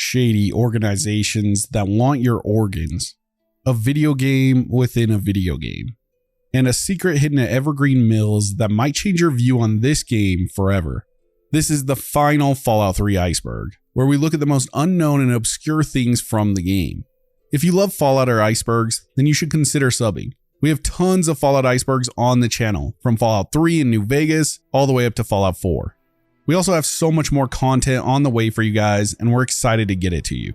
shady organizations that want your organs, a video game within a video game, and a secret hidden at Evergreen Mills that might change your view on this game forever. This is the final Fallout 3 Iceberg, where we look at the most unknown and obscure things from the game. If you love Fallout or Icebergs, then you should consider subbing. We have tons of Fallout Icebergs on the channel, from Fallout 3 in New Vegas all the way up to Fallout 4. We also have so much more content on the way for you guys, and we're excited to get it to you.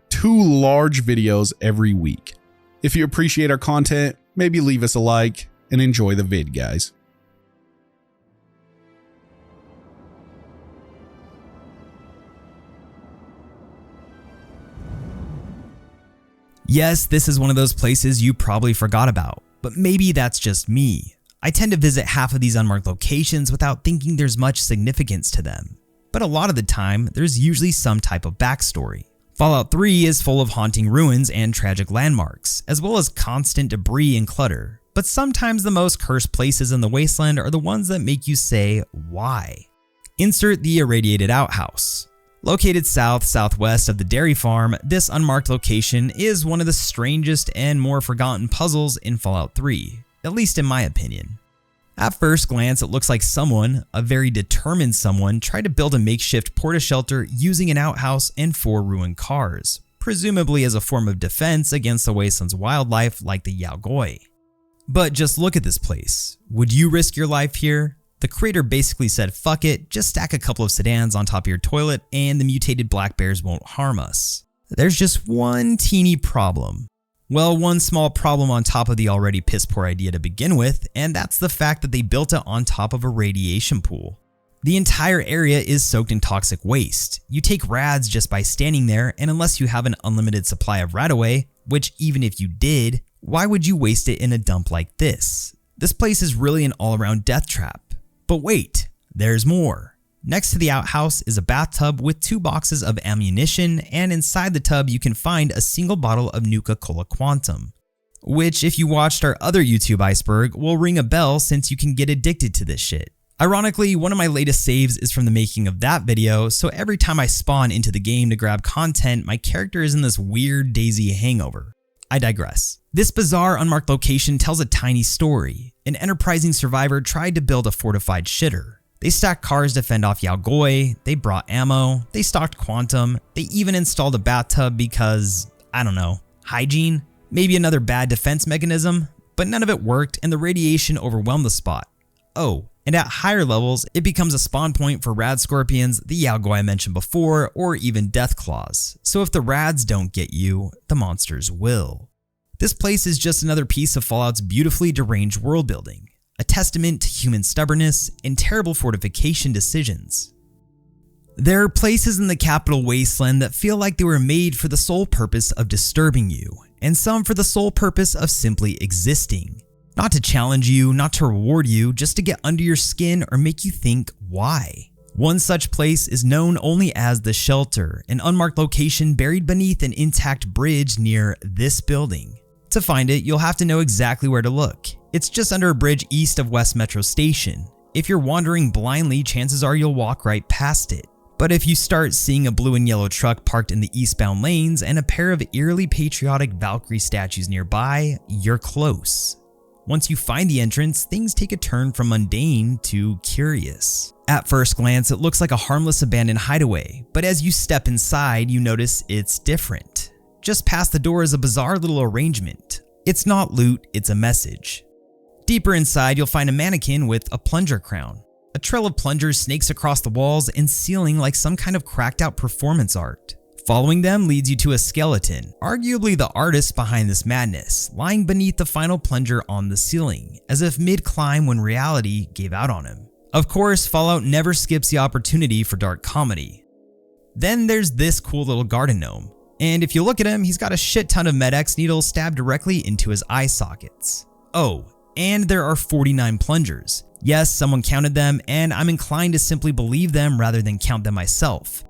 2 large videos every week. If you appreciate our content, maybe leave us a like and enjoy the vid, guys. Yes, this is one of those places you probably forgot about, but maybe that's just me. I tend to visit half of these unmarked locations without thinking there's much significance to them. But a lot of the time, there's usually some type of backstory. Fallout 3 is full of haunting ruins and tragic landmarks, as well as constant debris and clutter. But sometimes the most cursed places in the wasteland are the ones that make you say, why? Insert the Irradiated Outhouse. Located southwest of the dairy farm, this unmarked location is one of the strangest and more forgotten puzzles in Fallout 3, at least in my opinion. At first glance, it looks like someone, a very determined someone, tried to build a makeshift porta-shelter using an outhouse and 4 ruined cars, presumably as a form of defense against the wasteland's wildlife like the Yaogoi. But just look at this place. Would you risk your life here? The creator basically said, fuck it, just stack a couple of sedans on top of your toilet and the mutated black bears won't harm us. There's just one teeny problem. Well, one small problem on top of the already piss poor idea to begin with, and that's the fact that they built it on top of a radiation pool. The entire area is soaked in toxic waste. You take rads just by standing there, and unless you have an unlimited supply of radaway, which even if you did, why would you waste it in a dump like this? This place is really an all-around death trap. But wait, there's more. Next to the outhouse is a bathtub with 2 boxes of ammunition, and inside the tub you can find a single bottle of Nuka-Cola Quantum, which if you watched our other YouTube Iceberg will ring a bell since you can get addicted to this shit. Ironically, one of my latest saves is from the making of that video, so every time I spawn into the game to grab content, my character is in this weird Daisy hangover. I digress. This bizarre unmarked location tells a tiny story. An enterprising survivor tried to build a fortified shitter. They stacked cars to fend off Yaogoi, they brought ammo, they stocked Quantum, they even installed a bathtub because, I don't know, hygiene? Maybe another bad defense mechanism? But none of it worked and the radiation overwhelmed the spot. Oh, and at higher levels, it becomes a spawn point for rad scorpions, the Yaogoi I mentioned before, or even death claws. So if the rads don't get you, the monsters will. This place is just another piece of Fallout's beautifully deranged world building, a testament to human stubbornness and terrible fortification decisions. There are places in the capital wasteland that feel like they were made for the sole purpose of disturbing you, and some for the sole purpose of simply existing. Not to challenge you, not to reward you, just to get under your skin or make you think why. One such place is known only as the Shelter, an unmarked location buried beneath an intact bridge near this building. To find it, you'll have to know exactly where to look. It's just under a bridge east of West Metro Station. If you're wandering blindly, chances are you'll walk right past it. But if you start seeing a blue and yellow truck parked in the eastbound lanes and a pair of eerily patriotic Valkyrie statues nearby, you're close. Once you find the entrance, things take a turn from mundane to curious. At first glance, it looks like a harmless abandoned hideaway, but as you step inside, you notice it's different. Just past the door is a bizarre little arrangement. It's not loot, it's a message. Deeper inside, you'll find a mannequin with a plunger crown. A trail of plungers snakes across the walls and ceiling like some kind of cracked out performance art. Following them leads you to a skeleton, arguably the artist behind this madness, lying beneath the final plunger on the ceiling, as if mid-climb when reality gave out on him. Of course, Fallout never skips the opportunity for dark comedy. Then there's this cool little garden gnome, and if you look at him, he's got a shit ton of Med-X needles stabbed directly into his eye sockets. Oh, and there are 49 plungers. Yes, someone counted them, and I'm inclined to simply believe them rather than count them myself.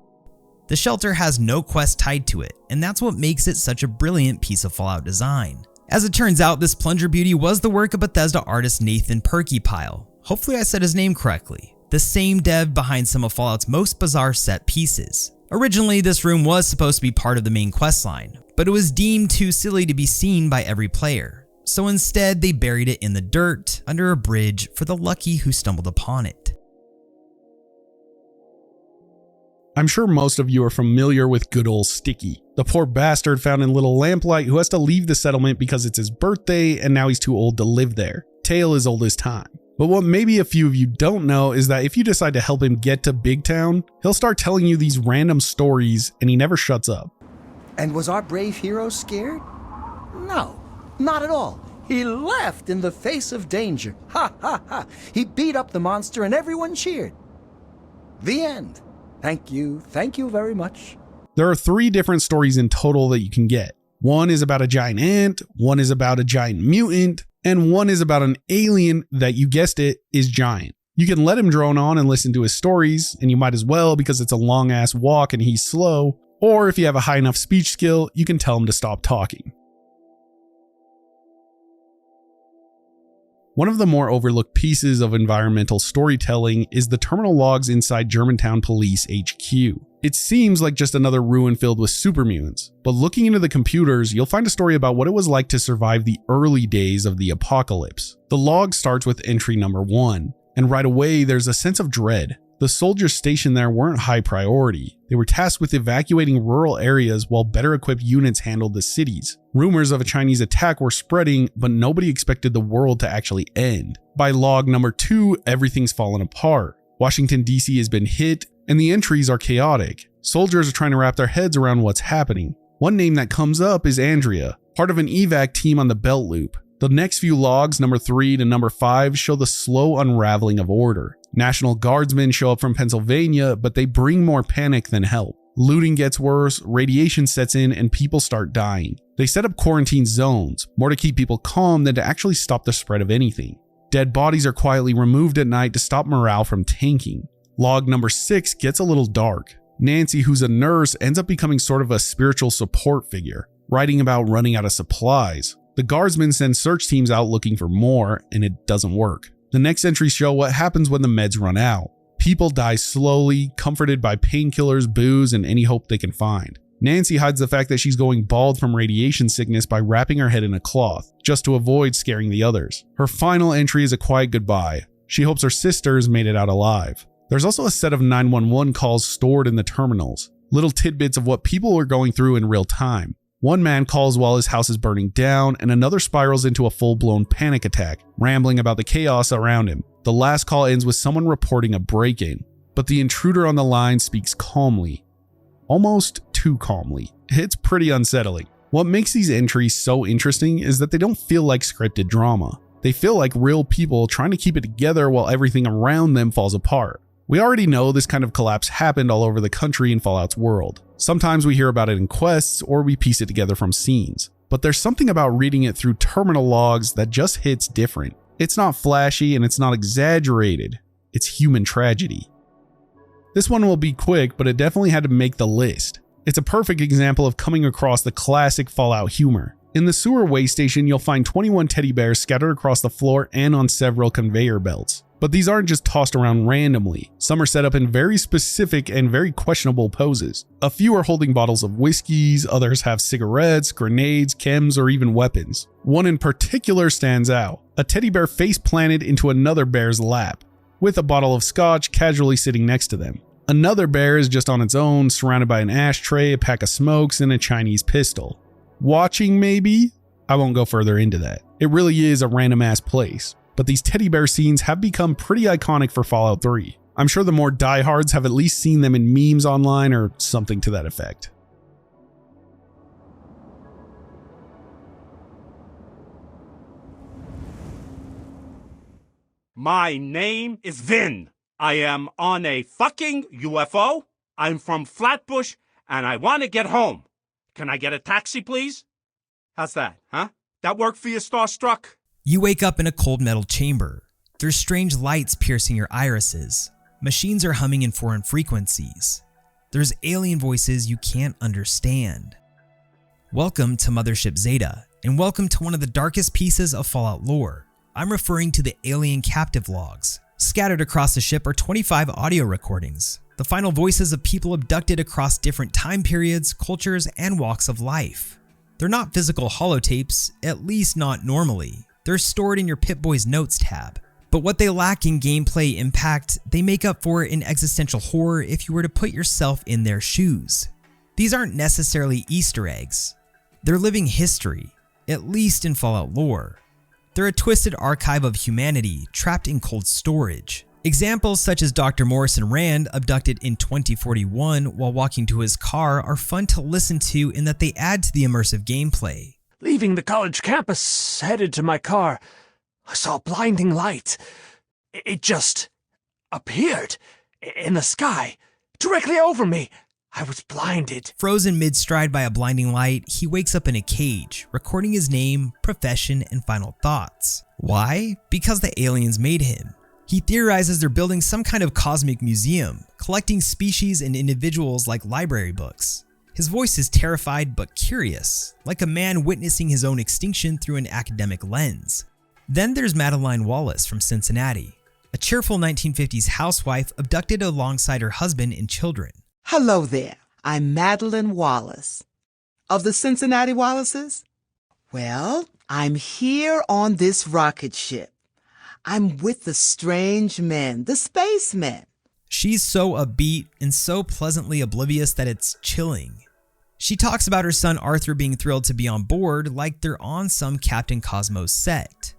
The shelter has no quest tied to it, and that's what makes it such a brilliant piece of Fallout design. As it turns out, this plunger beauty was the work of Bethesda artist Nathan Perkypile. Hopefully I said his name correctly. The same dev behind some of Fallout's most bizarre set pieces. Originally, this room was supposed to be part of the main questline, but it was deemed too silly to be seen by every player. So instead, they buried it in the dirt under a bridge for the lucky who stumbled upon it. I'm sure most of you are familiar with good old Sticky, the poor bastard found in Little Lamplight who has to leave the settlement because it's his birthday and now he's too old to live there. Tale as old as time. But what maybe a few of you don't know is that if you decide to help him get to Big Town, he'll start telling you these random stories and he never shuts up. And was our brave hero scared? No, not at all. He laughed in the face of danger. Ha ha ha. He beat up the monster and everyone cheered. The end. Thank you very much. There are 3 different stories in total that you can get. One is about a giant ant, one is about a giant mutant, and one is about an alien that, you guessed it, is giant. You can let him drone on and listen to his stories, and you might as well because it's a long ass walk and he's slow, or if you have a high enough speech skill, you can tell him to stop talking. One of the more overlooked pieces of environmental storytelling is the terminal logs inside Germantown Police HQ. It seems like just another ruin filled with super mutants, but looking into the computers, you'll find a story about what it was like to survive the early days of the apocalypse. The log starts with entry number 1, and right away there's a sense of dread. The soldiers stationed there weren't high priority. They were tasked with evacuating rural areas while better equipped units handled the cities. Rumors of a Chinese attack were spreading, but nobody expected the world to actually end. By log number 2, everything's fallen apart. Washington, D.C. has been hit, and the entries are chaotic. Soldiers are trying to wrap their heads around what's happening. One name that comes up is Andrea, part of an evac team on the belt loop. The next few logs, number 3 to number 5, show the slow unraveling of order. National Guardsmen show up from Pennsylvania, but they bring more panic than help. Looting gets worse, radiation sets in, and people start dying. They set up quarantine zones, more to keep people calm than to actually stop the spread of anything. Dead bodies are quietly removed at night to stop morale from tanking. Log number 6 gets a little dark. Nancy, who's a nurse, ends up becoming sort of a spiritual support figure, writing about running out of supplies. The guardsmen send search teams out looking for more, and it doesn't work. The next entries show what happens when the meds run out. People die slowly, comforted by painkillers, booze, and any hope they can find. Nancy hides the fact that she's going bald from radiation sickness by wrapping her head in a cloth, just to avoid scaring the others. Her final entry is a quiet goodbye. She hopes her sisters made it out alive. There's also a set of 911 calls stored in the terminals, little tidbits of what people are going through in real time. One man calls while his house is burning down, and another spirals into a full-blown panic attack, rambling about the chaos around him. The last call ends with someone reporting a break-in, but the intruder on the line speaks calmly. Almost too calmly. It's pretty unsettling. What makes these entries so interesting is that they don't feel like scripted drama. They feel like real people trying to keep it together while everything around them falls apart. We already know this kind of collapse happened all over the country in Fallout's world. Sometimes we hear about it in quests or we piece it together from scenes. But there's something about reading it through terminal logs that just hits different. It's not flashy and it's not exaggerated. It's human tragedy. This one will be quick, but it definitely had to make the list. It's a perfect example of coming across the classic Fallout humor. In the sewer waste station, you'll find 21 teddy bears scattered across the floor and on several conveyor belts. But these aren't just tossed around randomly. Some are set up in very specific and very questionable poses. A few are holding bottles of whiskeys, others have cigarettes, grenades, chems, or even weapons. One in particular stands out. A teddy bear face planted into another bear's lap, with a bottle of scotch casually sitting next to them. Another bear is just on its own, surrounded by an ashtray, a pack of smokes, and a Chinese pistol. Watching maybe? I won't go further into that. It really is a random ass place. But these teddy bear scenes have become pretty iconic for Fallout 3. I'm sure the more diehards have at least seen them in memes online or something to that effect. My name is Vin. I am on a fucking UFO. I'm from Flatbush and I want to get home. Can I get a taxi, please? How's that, huh? That work for you, Starstruck? You wake up in a cold metal chamber. There's strange lights piercing your irises. Machines are humming in foreign frequencies. There's alien voices you can't understand. Welcome to Mothership Zeta, and welcome to one of the darkest pieces of Fallout lore. I'm referring to the alien captive logs. Scattered across the ship are 25 audio recordings. the final voices of people abducted across different time periods, cultures, and walks of life. They're not physical holotapes, at least not normally. They're stored in your Pip-Boy's Notes tab. But what they lack in gameplay impact, they make up for in existential horror if you were to put yourself in their shoes. These aren't necessarily Easter eggs. They're living history, at least in Fallout lore. They're a twisted archive of humanity trapped in cold storage. Examples such as Dr. Morrison Rand abducted in 2041 while walking to his car are fun to listen to in that they add to the immersive gameplay. Leaving the college campus, headed to my car, I saw a blinding light. It just appeared in the sky, directly over me. I was blinded. Frozen mid-stride by a blinding light, he wakes up in a cage, recording his name, profession, and final thoughts. Why? Because the aliens made him. He theorizes they're building some kind of cosmic museum, collecting species and individuals like library books. His voice is terrified but curious, like a man witnessing his own extinction through an academic lens. Then there's Madeline Wallace from Cincinnati, a cheerful 1950s housewife abducted alongside her husband and children. Hello there, I'm Madeline Wallace. Of the Cincinnati Wallaces? Well, I'm here on this rocket ship. I'm with the strange men, the spacemen. She's so upbeat and so pleasantly oblivious that it's chilling. She talks about her son Arthur being thrilled to be on board like they're on some Captain Cosmos set.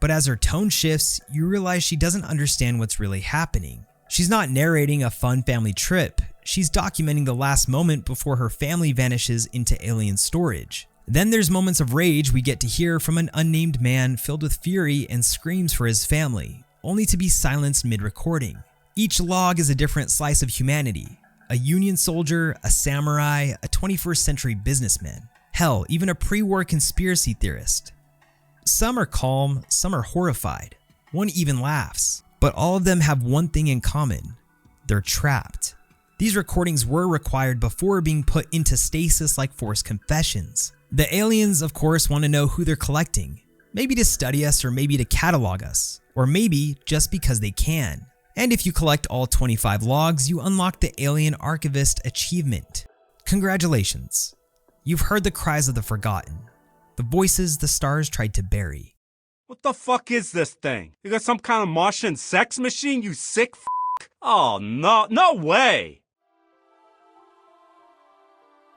But as her tone shifts, you realize she doesn't understand what's really happening. She's not narrating a fun family trip, she's documenting the last moment before her family vanishes into alien storage. Then there's moments of rage we get to hear from an unnamed man filled with fury and screams for his family, only to be silenced mid-recording. Each log is a different slice of humanity. A Union soldier, a samurai, a 21st century businessman. Hell, even a pre-war conspiracy theorist. Some are calm, some are horrified. One even laughs. But all of them have one thing in common. They're trapped. These recordings were required before being put into stasis like forced confessions. The aliens, of course, want to know who they're collecting. Maybe to study us, or maybe to catalog us. Or maybe just because they can. And if you collect all 25 logs, you unlock the Alien Archivist achievement. Congratulations. You've heard the cries of the forgotten. The voices the stars tried to bury. What the fuck is this thing? You got some kind of Martian sex machine, you sick f***? Oh, no way!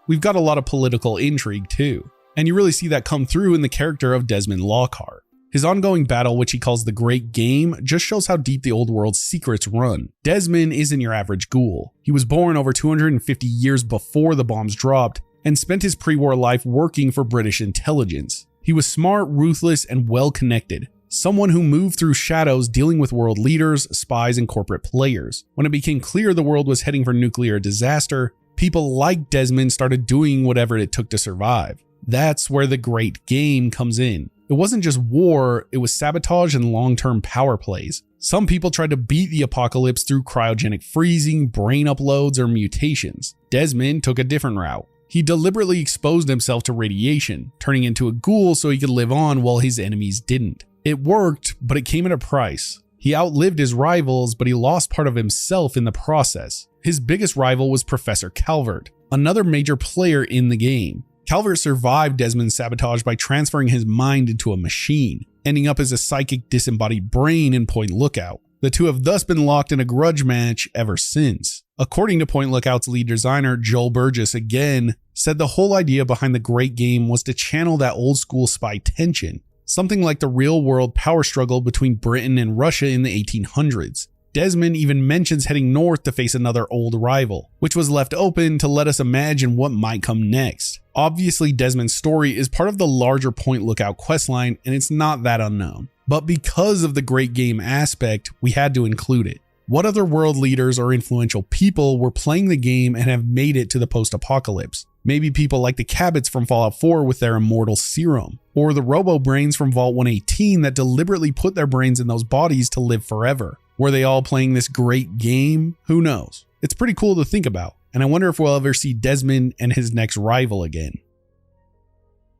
We've got a lot of political intrigue too, and you really see that come through in the character of Desmond Lockhart. His ongoing battle, which he calls the Great Game, just shows how deep the old world's secrets run. Desmond isn't your average ghoul. He was born over 250 years before the bombs dropped, and spent his pre-war life working for British intelligence. He was smart, ruthless, and well-connected. Someone who moved through shadows dealing with world leaders, spies, and corporate players. When it became clear the world was heading for nuclear disaster, people like Desmond started doing whatever it took to survive. That's where the Great Game comes in. It wasn't just war, it was sabotage and long-term power plays. Some people tried to beat the apocalypse through cryogenic freezing, brain uploads, or mutations. Desmond took a different route. He deliberately exposed himself to radiation, turning into a ghoul so he could live on while his enemies didn't. It worked, but it came at a price. He outlived his rivals, but he lost part of himself in the process. His biggest rival was Professor Calvert, another major player in the game. Calvert survived Desmond's sabotage by transferring his mind into a machine, ending up as a psychic disembodied brain in Point Lookout. The two have thus been locked in a grudge match ever since. According to Point Lookout's lead designer, Joel Burgess again, said the whole idea behind the Great Game was to channel that old school spy tension, something like the real world power struggle between Britain and Russia in the 1800s. Desmond even mentions heading north to face another old rival, which was left open to let us imagine what might come next. Obviously, Desmond's story is part of the larger Point Lookout questline, and it's not that unknown. But because of the Great Game aspect, we had to include it. What other world leaders or influential people were playing the game and have made it to the post-apocalypse? Maybe people like the Cabots from Fallout 4 with their immortal serum, or the Robo-Brains from Vault 118 that deliberately put their brains in those bodies to live forever. Were they all playing this great game? Who knows? It's pretty cool to think about, and I wonder if we'll ever see Desmond and his next rival again.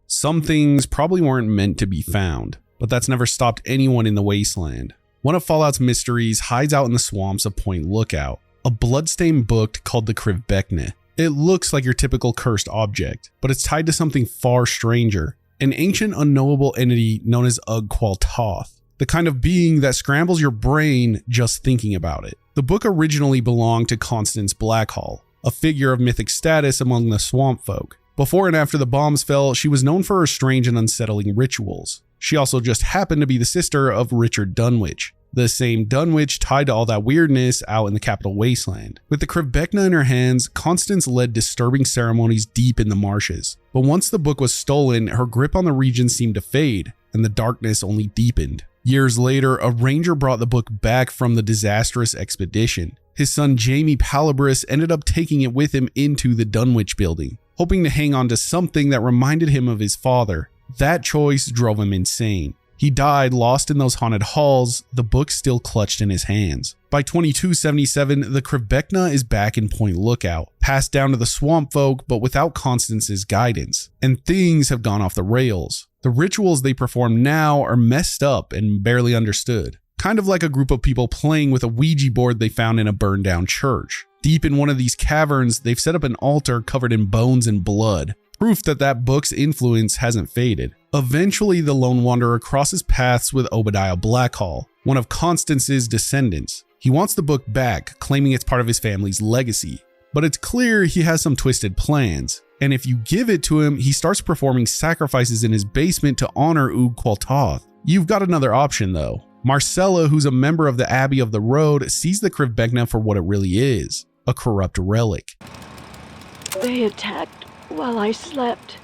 Some things probably weren't meant to be found, but that's never stopped anyone in the wasteland. One of Fallout's mysteries hides out in the swamps of Point Lookout. a bloodstained book called the Krivbeknih. It looks like your typical cursed object, but it's tied to something far stranger, an ancient unknowable entity known as Ugh-Qualtoth, the kind of being that scrambles your brain just thinking about it. The book originally belonged to Constance Blackhall, a figure of mythic status among the swamp folk. Before and after the bombs fell, she was known for her strange and unsettling rituals. She also just happened to be the sister of Richard Dunwich, the same Dunwich tied to all that weirdness out in the capital wasteland. With the Krivbeknih in her hands, Constance led disturbing ceremonies deep in the marshes. But once the book was stolen, her grip on the region seemed to fade, and the darkness only deepened. Years later, a ranger brought the book back from the disastrous expedition. His son Jamie Palabris ended up taking it with him into the Dunwich building, hoping to hang on to something that reminded him of his father. That choice drove him insane. He died lost in those haunted halls, the book still clutched in his hands. By 2277, the Krivbeknih is back in Point Lookout, passed down to the swamp folk but without Constance's guidance, and things have gone off the rails. The rituals they perform now are messed up and barely understood. Kind of like a group of people playing with a Ouija board they found in a burned down church. Deep in one of these caverns, they've set up an altar covered in bones and blood, proof that that book's influence hasn't faded. Eventually, the lone wanderer crosses paths with Obadiah Blackhall, one of Constance's descendants. He wants the book back, claiming it's part of his family's legacy. But it's clear he has some twisted plans, and if you give it to him, he starts performing sacrifices in his basement to honor Ugh-Qualtoth. You've got another option though. Marcella, who's a member of the Abbey of the Road, sees the Krivbeknih for what it really is, a corrupt relic. They attacked while I slept.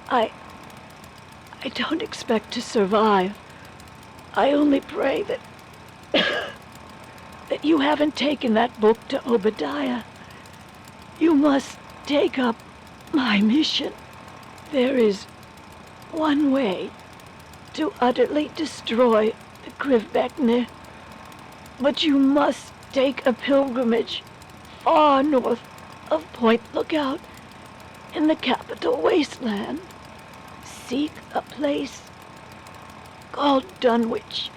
I don't expect to survive. I only pray that that you haven't taken that book to Obadiah. You must take up my mission. There is one way to utterly destroy the Krivbeknih, but you must take a pilgrimage far north of Point Lookout in the capital wasteland. Seek a place called Dunwich.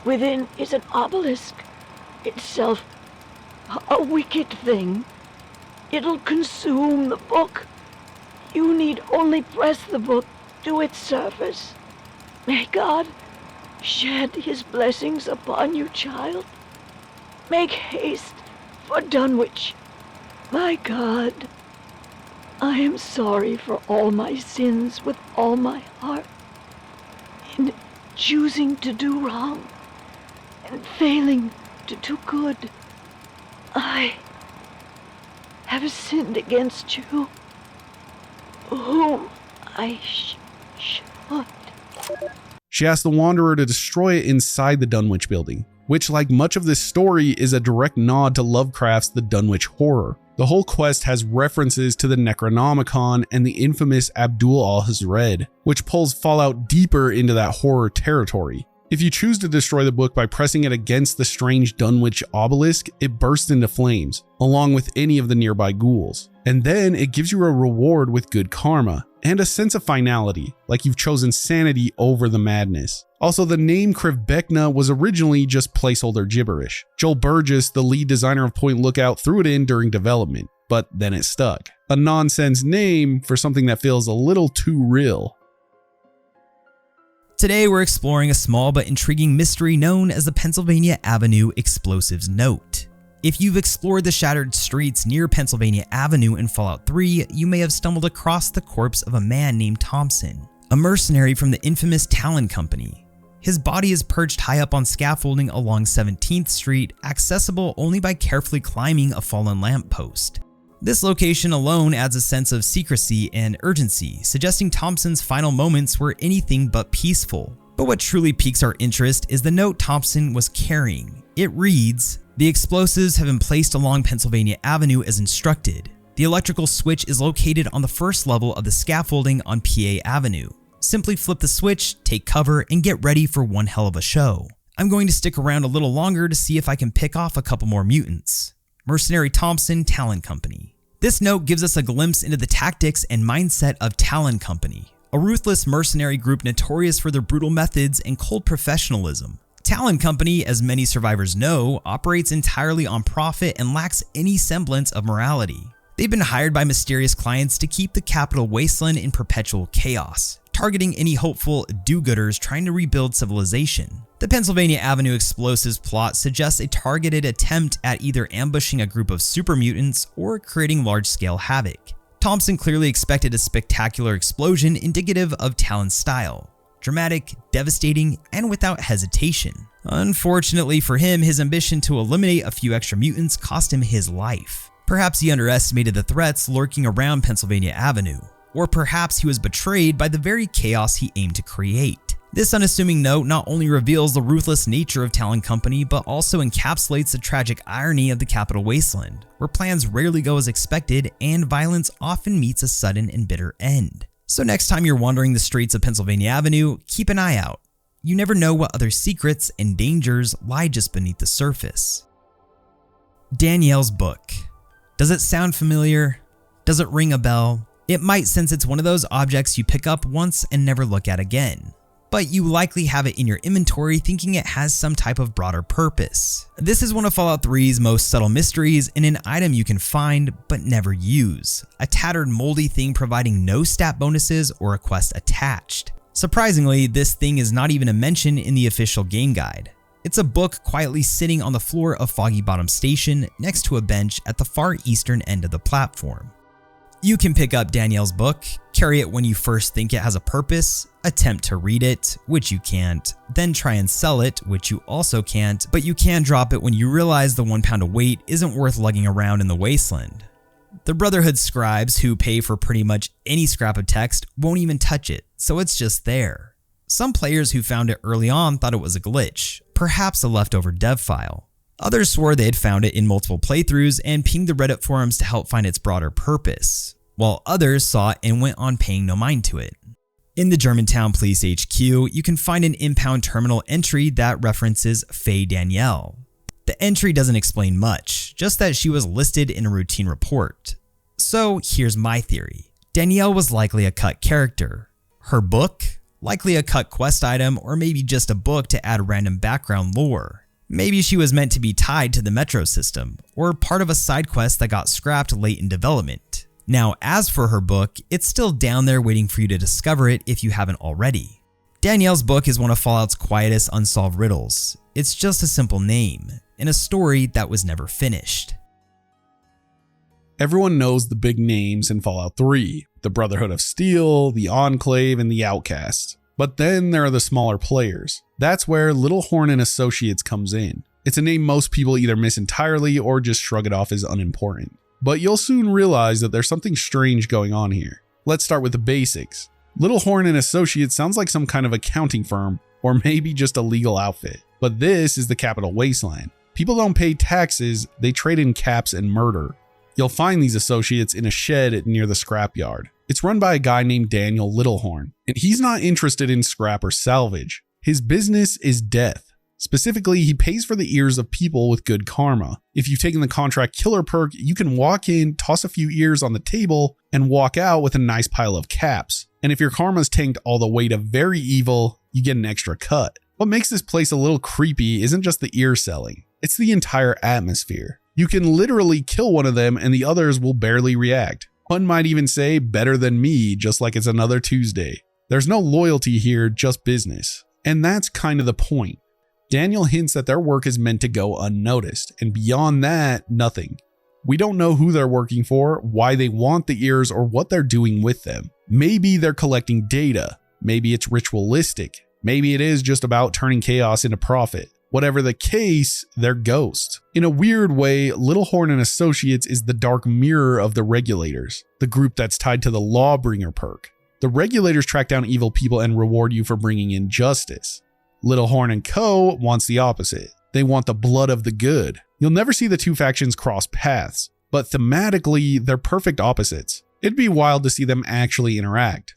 Within is an obelisk, itself a wicked thing. It'll consume the book. You need only press the book to its surface. May God shed his blessings upon you, child. Make haste for Dunwich. My God, I am sorry for all my sins with all my heart. In choosing to do wrong and failing to do good, I have sinned against you, whom I should. She asks the Wanderer to destroy it inside the Dunwich building, which, like much of this story, is a direct nod to Lovecraft's The Dunwich Horror. The whole quest has references to the Necronomicon and the infamous Abdul al-Hazred, which pulls Fallout deeper into that horror territory. If you choose to destroy the book by pressing it against the strange Dunwich obelisk, it bursts into flames, along with any of the nearby ghouls. And then it gives you a reward with good karma, and a sense of finality, like you've chosen sanity over the madness. Also, the name Krivbeknih was originally just placeholder gibberish. Joel Burgess, the lead designer of Point Lookout, threw it in during development, but then it stuck. A nonsense name for something that feels a little too real. Today we're exploring a small but intriguing mystery known as the Pennsylvania Avenue Explosives Note. If you've explored the shattered streets near Pennsylvania Avenue in Fallout 3, you may have stumbled across the corpse of a man named Thompson, a mercenary from the infamous Talon Company. His body is perched high up on scaffolding along 17th Street, accessible only by carefully climbing a fallen lamppost. This location alone adds a sense of secrecy and urgency, suggesting Thompson's final moments were anything but peaceful. But what truly piques our interest is the note Thompson was carrying. It reads, "The explosives have been placed along Pennsylvania Avenue as instructed. The electrical switch is located on the first level of the scaffolding on PA Avenue. Simply flip the switch, take cover, and get ready for one hell of a show. I'm going to stick around a little longer to see if I can pick off a couple more mutants. Mercenary Thompson, Talon Company." This note gives us a glimpse into the tactics and mindset of Talon Company, a ruthless mercenary group notorious for their brutal methods and cold professionalism. Talon Company, as many survivors know, operates entirely on profit and lacks any semblance of morality. They've been hired by mysterious clients to keep the capital wasteland in perpetual chaos, targeting any hopeful do-gooders trying to rebuild civilization. The Pennsylvania Avenue explosives plot suggests a targeted attempt at either ambushing a group of super mutants or creating large-scale havoc. Thompson clearly expected a spectacular explosion indicative of Talon's style. Dramatic, devastating, and without hesitation. Unfortunately for him, his ambition to eliminate a few extra mutants cost him his life. Perhaps he underestimated the threats lurking around Pennsylvania Avenue, or perhaps he was betrayed by the very chaos he aimed to create. This unassuming note not only reveals the ruthless nature of Talon Company, but also encapsulates the tragic irony of the Capital Wasteland, where plans rarely go as expected and violence often meets a sudden and bitter end. So next time you're wandering the streets of Pennsylvania Avenue, keep an eye out. You never know what other secrets and dangers lie just beneath the surface. Danielle's book. Does it sound familiar? Does it ring a bell? It might, since it's one of those objects you pick up once and never look at again. But you likely have it in your inventory thinking it has some type of broader purpose. This is one of Fallout 3's most subtle mysteries and an item you can find but never use. A tattered moldy thing providing no stat bonuses or a quest attached. Surprisingly, this thing is not even a mention in the official game guide. It's a book quietly sitting on the floor of Foggy Bottom Station next to a bench at the far eastern end of the platform. You can pick up Danielle's book, carry it when you first think it has a purpose, attempt to read it, which you can't, then try and sell it, which you also can't, but you can drop it when you realize the 1 pound of weight isn't worth lugging around in the wasteland. The Brotherhood scribes, who pay for pretty much any scrap of text, won't even touch it, so it's just there. Some players who found it early on thought it was a glitch, perhaps a leftover dev file. Others swore they had found it in multiple playthroughs and pinged the Reddit forums to help find its broader purpose, while others saw it and went on paying no mind to it. In the Germantown Police HQ, you can find an impound terminal entry that references Faye Danielle. The entry doesn't explain much, just that she was listed in a routine report. So here's my theory. Danielle was likely a cut character. Her book? Likely a cut quest item, or maybe just a book to add random background lore. Maybe she was meant to be tied to the metro system, or part of a side quest that got scrapped late in development. Now, as for her book, it's still down there waiting for you to discover it if you haven't already. Danielle's book is one of Fallout's quietest unsolved riddles. It's just a simple name, and a story that was never finished. Everyone knows the big names in Fallout 3, the Brotherhood of Steel, the Enclave, and the Outcast. But then there are the smaller players. That's where Littlehorn Associates comes in. It's a name most people either miss entirely or just shrug it off as unimportant. But you'll soon realize that there's something strange going on here. Let's start with the basics. Littlehorn Associates sounds like some kind of accounting firm, or maybe just a legal outfit. But this is the Capital Wasteland. People don't pay taxes, they trade in caps and murder. You'll find these associates in a shed near the scrapyard. It's run by a guy named Daniel Littlehorn, and he's not interested in scrap or salvage. His business is death. Specifically, he pays for the ears of people with good karma. If you've taken the contract killer perk, you can walk in, toss a few ears on the table, and walk out with a nice pile of caps. And if your karma's tanked all the way to very evil, you get an extra cut. What makes this place a little creepy isn't just the ear selling, it's the entire atmosphere. You can literally kill one of them and the others will barely react. One might even say better than me, just like it's another Tuesday. There's no loyalty here, just business. And that's kind of the point. Daniel hints that their work is meant to go unnoticed, and beyond that, nothing. We don't know who they're working for, why they want the ears, or what they're doing with them. Maybe they're collecting data. Maybe it's ritualistic. Maybe it is just about turning chaos into profit. Whatever the case, they're ghosts. In a weird way, Littlehorn Associates is the dark mirror of the Regulators, the group that's tied to the Lawbringer perk. The Regulators track down evil people and reward you for bringing in justice. Littlehorn & Co. wants the opposite. They want the blood of the good. You'll never see the two factions cross paths, but thematically, they're perfect opposites. It'd be wild to see them actually interact.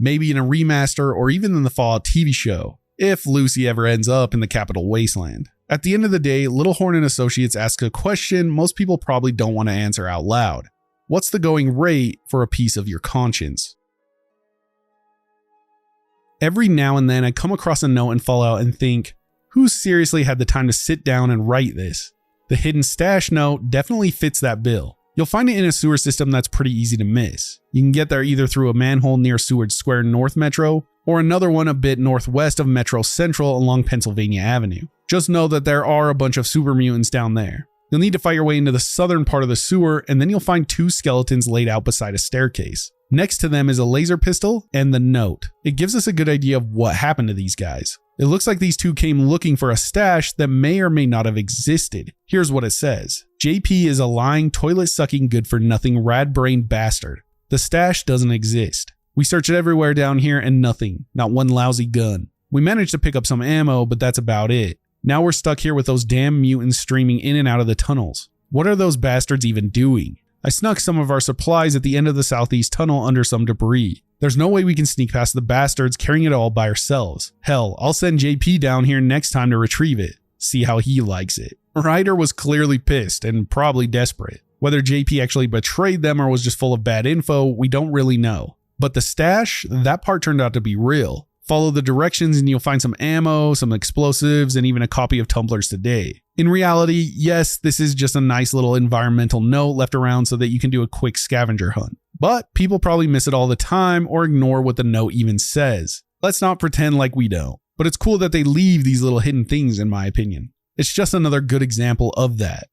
Maybe in a remaster or even in the Fallout TV show, if Lucy ever ends up in the Capital Wasteland. At the end of the day, Littlehorn Associates asks a question most people probably don't want to answer out loud. What's the going rate for a piece of your conscience? Every now and then I come across a note in Fallout and think, Who seriously had the time to sit down and write this? The hidden stash note definitely fits that bill. You'll find it in a sewer system that's pretty easy to miss. You can get there either through a manhole near Seward Square North Metro, or another one a bit northwest of Metro Central along Pennsylvania Avenue. Just know that there are a bunch of super mutants down there. You'll need to fight your way into the southern part of the sewer, and then you'll find 2 skeletons laid out beside a staircase. Next to them is a laser pistol and the note. It gives us a good idea of what happened to these guys. It looks like these 2 came looking for a stash that may or may not have existed. Here's what it says. JP is a lying, toilet-sucking, good-for-nothing, rat-brained bastard. The stash doesn't exist. We searched everywhere down here and nothing. Not one lousy gun. We managed to pick up some ammo, but that's about it. Now we're stuck here with those damn mutants streaming in and out of the tunnels. What are those bastards even doing? I snuck some of our supplies at the end of the southeast tunnel under some debris. There's no way we can sneak past the bastards carrying it all by ourselves. Hell, I'll send JP down here next time to retrieve it. See how he likes it. Ryder was clearly pissed and probably desperate. Whether JP actually betrayed them or was just full of bad info, we don't really know. But the stash, that part turned out to be real. Follow the directions and you'll find some ammo, some explosives, and even a copy of Tumblers Today. In reality, yes, this is just a nice little environmental note left around so that you can do a quick scavenger hunt. But people probably miss it all the time or ignore what the note even says. Let's not pretend like we don't. But it's cool that they leave these little hidden things, in my opinion. It's just another good example of that.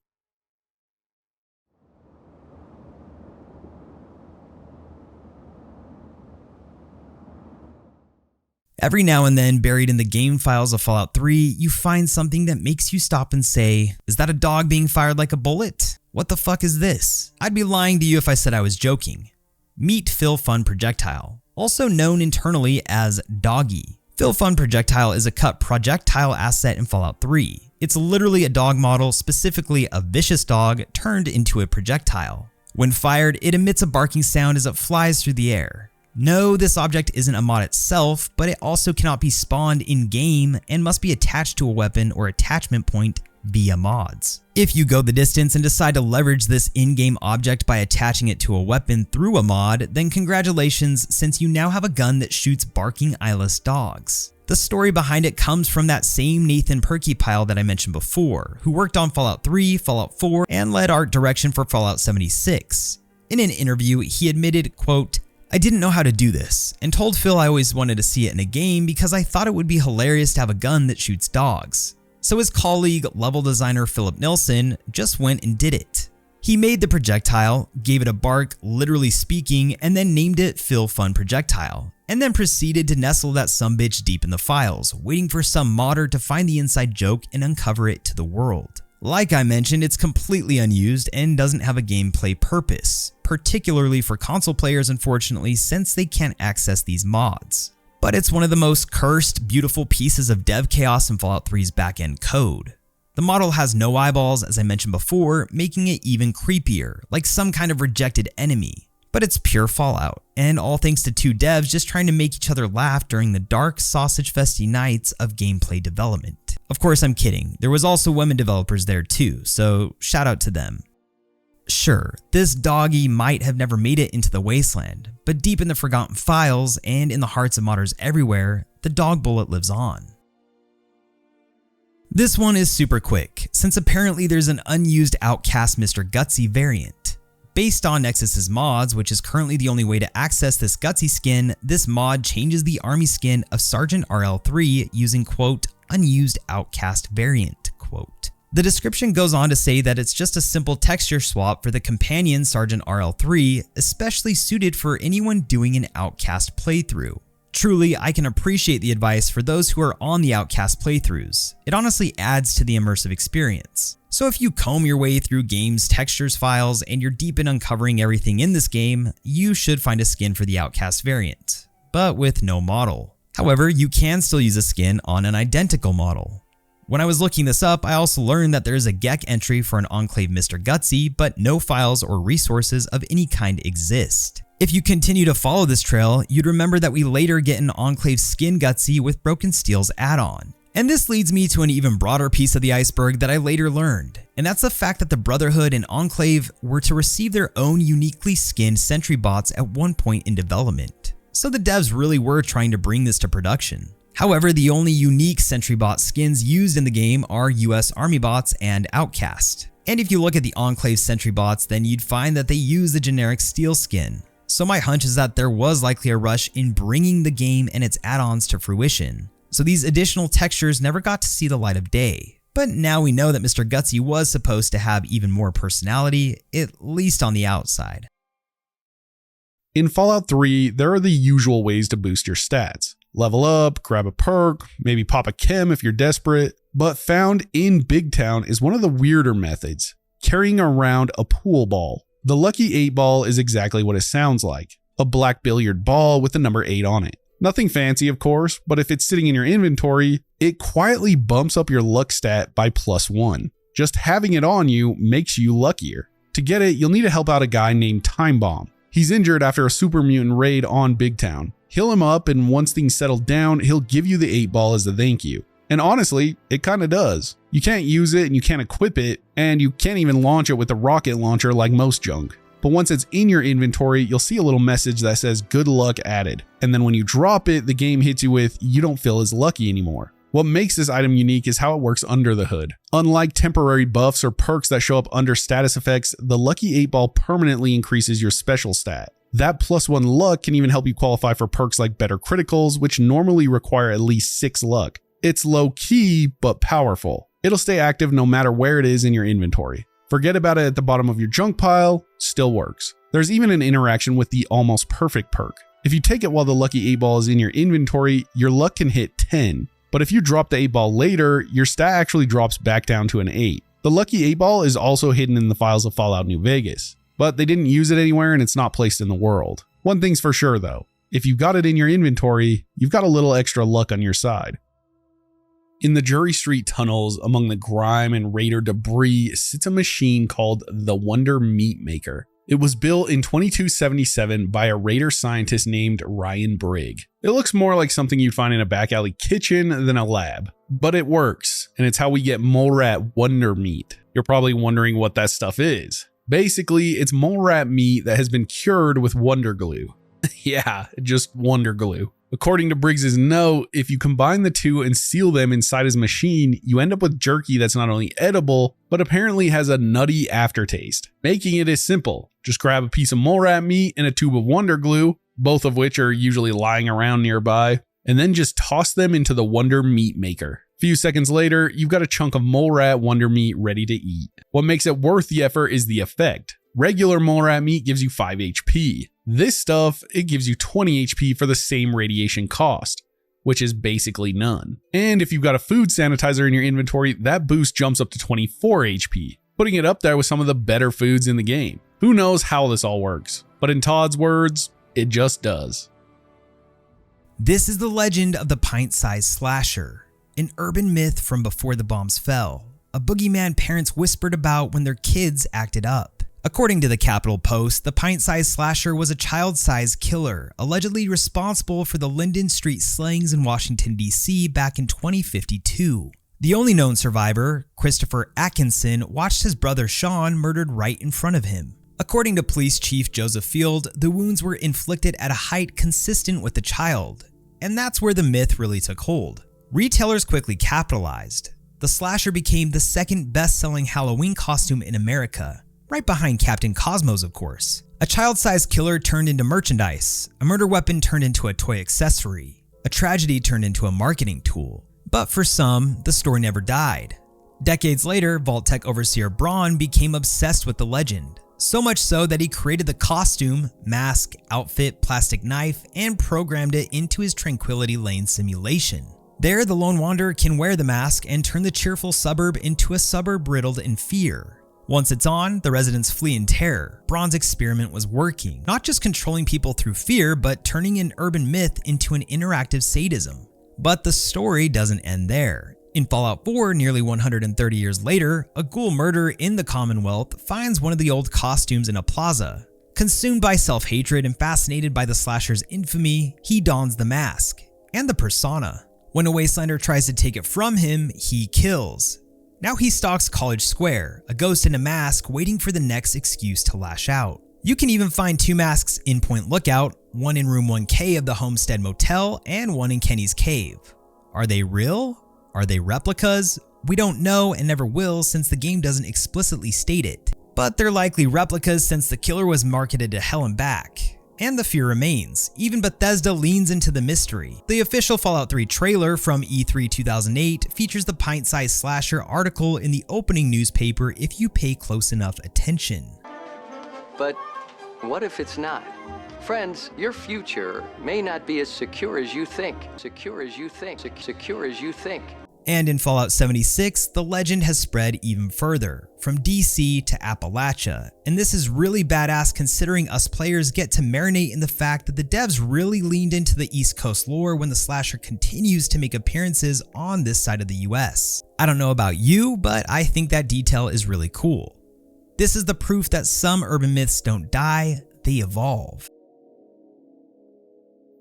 Every now and then, buried in the game files of Fallout 3, you find something that makes you stop and say, is that a dog being fired like a bullet? What the fuck is this? I'd be lying to you if I said I was joking. Meet PhilFunProjectile, also known internally as Doggy. PhilFunProjectile is a cut projectile asset in Fallout 3. It's literally a dog model, specifically a vicious dog, turned into a projectile. When fired, it emits a barking sound as it flies through the air. No, this object isn't a mod itself, but it also cannot be spawned in-game and must be attached to a weapon or attachment point via mods. If you go the distance and decide to leverage this in-game object by attaching it to a weapon through a mod, then congratulations, since you now have a gun that shoots barking eyeless dogs. The story behind it comes from that same Nathan Perkypile that I mentioned before, who worked on Fallout 3, Fallout 4, and led art direction for Fallout 76. In an interview, he admitted, quote, I didn't know how to do this, and told Phil I always wanted to see it in a game because I thought it would be hilarious to have a gun that shoots dogs. So his colleague, level designer Philip Nilsson, just went and did it. He made the projectile, gave it a bark, literally speaking, and then named it PhilFunProjectile, and then proceeded to nestle that sumbitch deep in the files, waiting for some modder to find the inside joke and uncover it to the world. Like I mentioned, it's completely unused and doesn't have a gameplay purpose, particularly for console players unfortunately, since they can't access these mods. But it's one of the most cursed, beautiful pieces of dev chaos in Fallout 3's backend code. The model has no eyeballs, as I mentioned before, making it even creepier, like some kind of rejected enemy. But it's pure Fallout, and all thanks to 2 devs just trying to make each other laugh during the dark, sausage-festy nights of gameplay development. Of course, I'm kidding. There was also women developers there too, so shout out to them. Sure, this doggy might have never made it into the wasteland, but deep in the forgotten files and in the hearts of modders everywhere, the dog bullet lives on. This one is super quick, since apparently there's an unused Outcast Mr. Gutsy variant. Based on Nexus's mods, which is currently the only way to access this Gutsy skin, this mod changes the army skin of Sergeant RL3 using quote, unused Outcast variant, quote. The description goes on to say that it's just a simple texture swap for the companion Sergeant RL3, especially suited for anyone doing an Outcast playthrough. Truly, I can appreciate the advice for those who are on the Outcast playthroughs. It honestly adds to the immersive experience. So if you comb your way through game's textures files and you're deep in uncovering everything in this game, you should find a skin for the Outcast variant, but with no model. However, you can still use a skin on an identical model. When I was looking this up, I also learned that there is a GEC entry for an Enclave Mr. Gutsy, but no files or resources of any kind exist. If you continue to follow this trail, you'd remember that we later get an Enclave skin Gutsy with Broken Steel's add-on. And this leads me to an even broader piece of the iceberg that I later learned, and that's the fact that the Brotherhood and Enclave were to receive their own uniquely skinned sentry bots at one point in development. So the devs really were trying to bring this to production. However, the only unique Sentry Bot skins used in the game are US Army bots and Outcast. And if you look at the Enclave Sentry Bots, then you'd find that they use the generic Steel skin. So my hunch is that there was likely a rush in bringing the game and its add-ons to fruition. So these additional textures never got to see the light of day. But now we know that Mr. Gutsy was supposed to have even more personality, at least on the outside. In Fallout 3, there are the usual ways to boost your stats. Level up, grab a perk, maybe pop a chem if you're desperate. But found in Big Town is one of the weirder methods, carrying around a pool ball. The Lucky 8 ball is exactly what it sounds like, a black billiard ball with the number 8 on it. Nothing fancy, of course, but if it's sitting in your inventory, it quietly bumps up your luck stat by +1. Just having it on you makes you luckier. To get it, you'll need to help out a guy named Time Bomb. He's injured after a super mutant raid on Big Town. Heal him up, and once things settle down, he'll give you the 8 ball as a thank you. And honestly, it kinda does. You can't use it and you can't equip it, and you can't even launch it with a rocket launcher like most junk. But once it's in your inventory, you'll see a little message that says good luck added. And then when you drop it, the game hits you with, you don't feel as lucky anymore. What makes this item unique is how it works under the hood. Unlike temporary buffs or perks that show up under status effects, the Lucky 8 ball permanently increases your special stat. That +1 luck can even help you qualify for perks like better criticals, which normally require at least 6 luck. It's low key, but powerful. It'll stay active no matter where it is in your inventory. Forget about it at the bottom of your junk pile, still works. There's even an interaction with the almost perfect perk. If you take it while the Lucky 8 ball is in your inventory, your luck can hit 10. But if you drop the 8 ball later, your stat actually drops back down to an 8. The Lucky 8 ball is also hidden in the files of Fallout New Vegas, but they didn't use it anywhere and it's not placed in the world. One thing's for sure though, if you've got it in your inventory, you've got a little extra luck on your side. In the Jury Street tunnels, among the grime and raider debris, sits a machine called the Wonder Meat Maker. It was built in 2277 by a raider scientist named Ryan Brigg. It looks more like something you'd find in a back alley kitchen than a lab, but it works, and it's how we get Molerat Wonder Meat. You're probably wondering what that stuff is. Basically, it's Molerat meat that has been cured with Wonder Glue. Yeah, just Wonder Glue. According to Briggs's note, if you combine the two and seal them inside his machine, you end up with jerky that's not only edible, but apparently has a nutty aftertaste. Making it is simple. Just grab a piece of Molerat meat and a tube of Wonder Glue, both of which are usually lying around nearby, and then just toss them into the Wonder Meat Maker. A few seconds later, you've got a chunk of Molerat Wonder Meat ready to eat. What makes it worth the effort is the effect. Regular Molerat meat gives you 5 HP. This stuff, it gives you 20 HP for the same radiation cost, which is basically none. And if you've got a food sanitizer in your inventory, that boost jumps up to 24 HP, putting it up there with some of the better foods in the game. Who knows how this all works, but in Todd's words, it just does. This is the legend of the pint-sized slasher, an urban myth from before the bombs fell, a boogeyman parents whispered about when their kids acted up. According to the Capitol Post, the pint-sized slasher was a child-sized killer, allegedly responsible for the Linden Street slayings in Washington, D.C. back in 2052. The only known survivor, Christopher Atkinson, watched his brother Sean murdered right in front of him. According to Police Chief Joseph Field, the wounds were inflicted at a height consistent with the child, and that's where the myth really took hold. Retailers quickly capitalized. The slasher became the second best-selling Halloween costume in America, right behind Captain Cosmos, of course. A child-sized killer turned into merchandise, a murder weapon turned into a toy accessory, a tragedy turned into a marketing tool. But for some, the story never died. Decades later, Vault Tech overseer Braun became obsessed with the legend, so much so that he created the costume, mask, outfit, plastic knife, and programmed it into his Tranquility Lane simulation. There, the lone wanderer can wear the mask and turn the cheerful suburb into a suburb riddled in fear. Once it's on, the residents flee in terror. Braun's experiment was working, not just controlling people through fear, but turning an urban myth into an interactive sadism. But the story doesn't end there. In Fallout 4, nearly 130 years later, a ghoul murderer in the Commonwealth finds one of the old costumes in a plaza. Consumed by self-hatred and fascinated by the slasher's infamy, he dons the mask and the persona. When a wastelander tries to take it from him, he kills. Now he stalks College Square, a ghost in a mask waiting for the next excuse to lash out. You can even find 2 masks in Point Lookout, one in room 1K of the Homestead Motel and one in Kenny's Cave. Are they real? Are they replicas? We don't know and never will since the game doesn't explicitly state it. But they're likely replicas since the killer was marketed to hell and back. And the fear remains. Even Bethesda leans into the mystery. The official Fallout 3 trailer from E3 2008 features the pint-sized slasher article in the opening newspaper if you pay close enough attention. But what if it's not? Friends, your future may not be as secure as you think. Secure as you think. Secure as you think. And in Fallout 76, the legend has spread even further, from DC to Appalachia. And this is really badass considering us players get to marinate in the fact that the devs really leaned into the East Coast lore when the slasher continues to make appearances on this side of the US. I don't know about you, but I think that detail is really cool. This is the proof that some urban myths don't die, they evolve.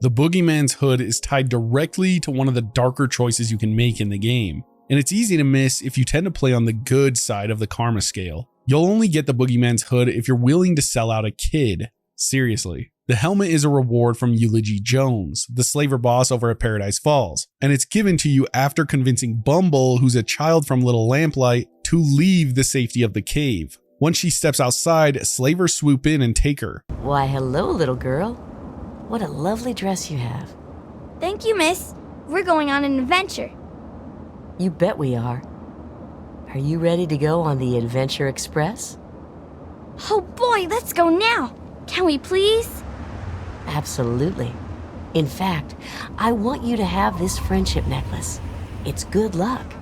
The Boogeyman's Hood is tied directly to one of the darker choices you can make in the game, and it's easy to miss if you tend to play on the good side of the karma scale. You'll only get the Boogeyman's Hood if you're willing to sell out a kid. Seriously. The helmet is a reward from Eulogy Jones, the slaver boss over at Paradise Falls, and it's given to you after convincing Bumble, who's a child from Little Lamplight, to leave the safety of the cave. Once she steps outside, slavers swoop in and take her. Why, hello, little girl. What a lovely dress you have. Thank you, miss. We're going on an adventure. You bet we are. Are you ready to go on the Adventure Express? Oh boy, let's go now. Can we please? Absolutely. In fact, I want you to have this friendship necklace. It's good luck.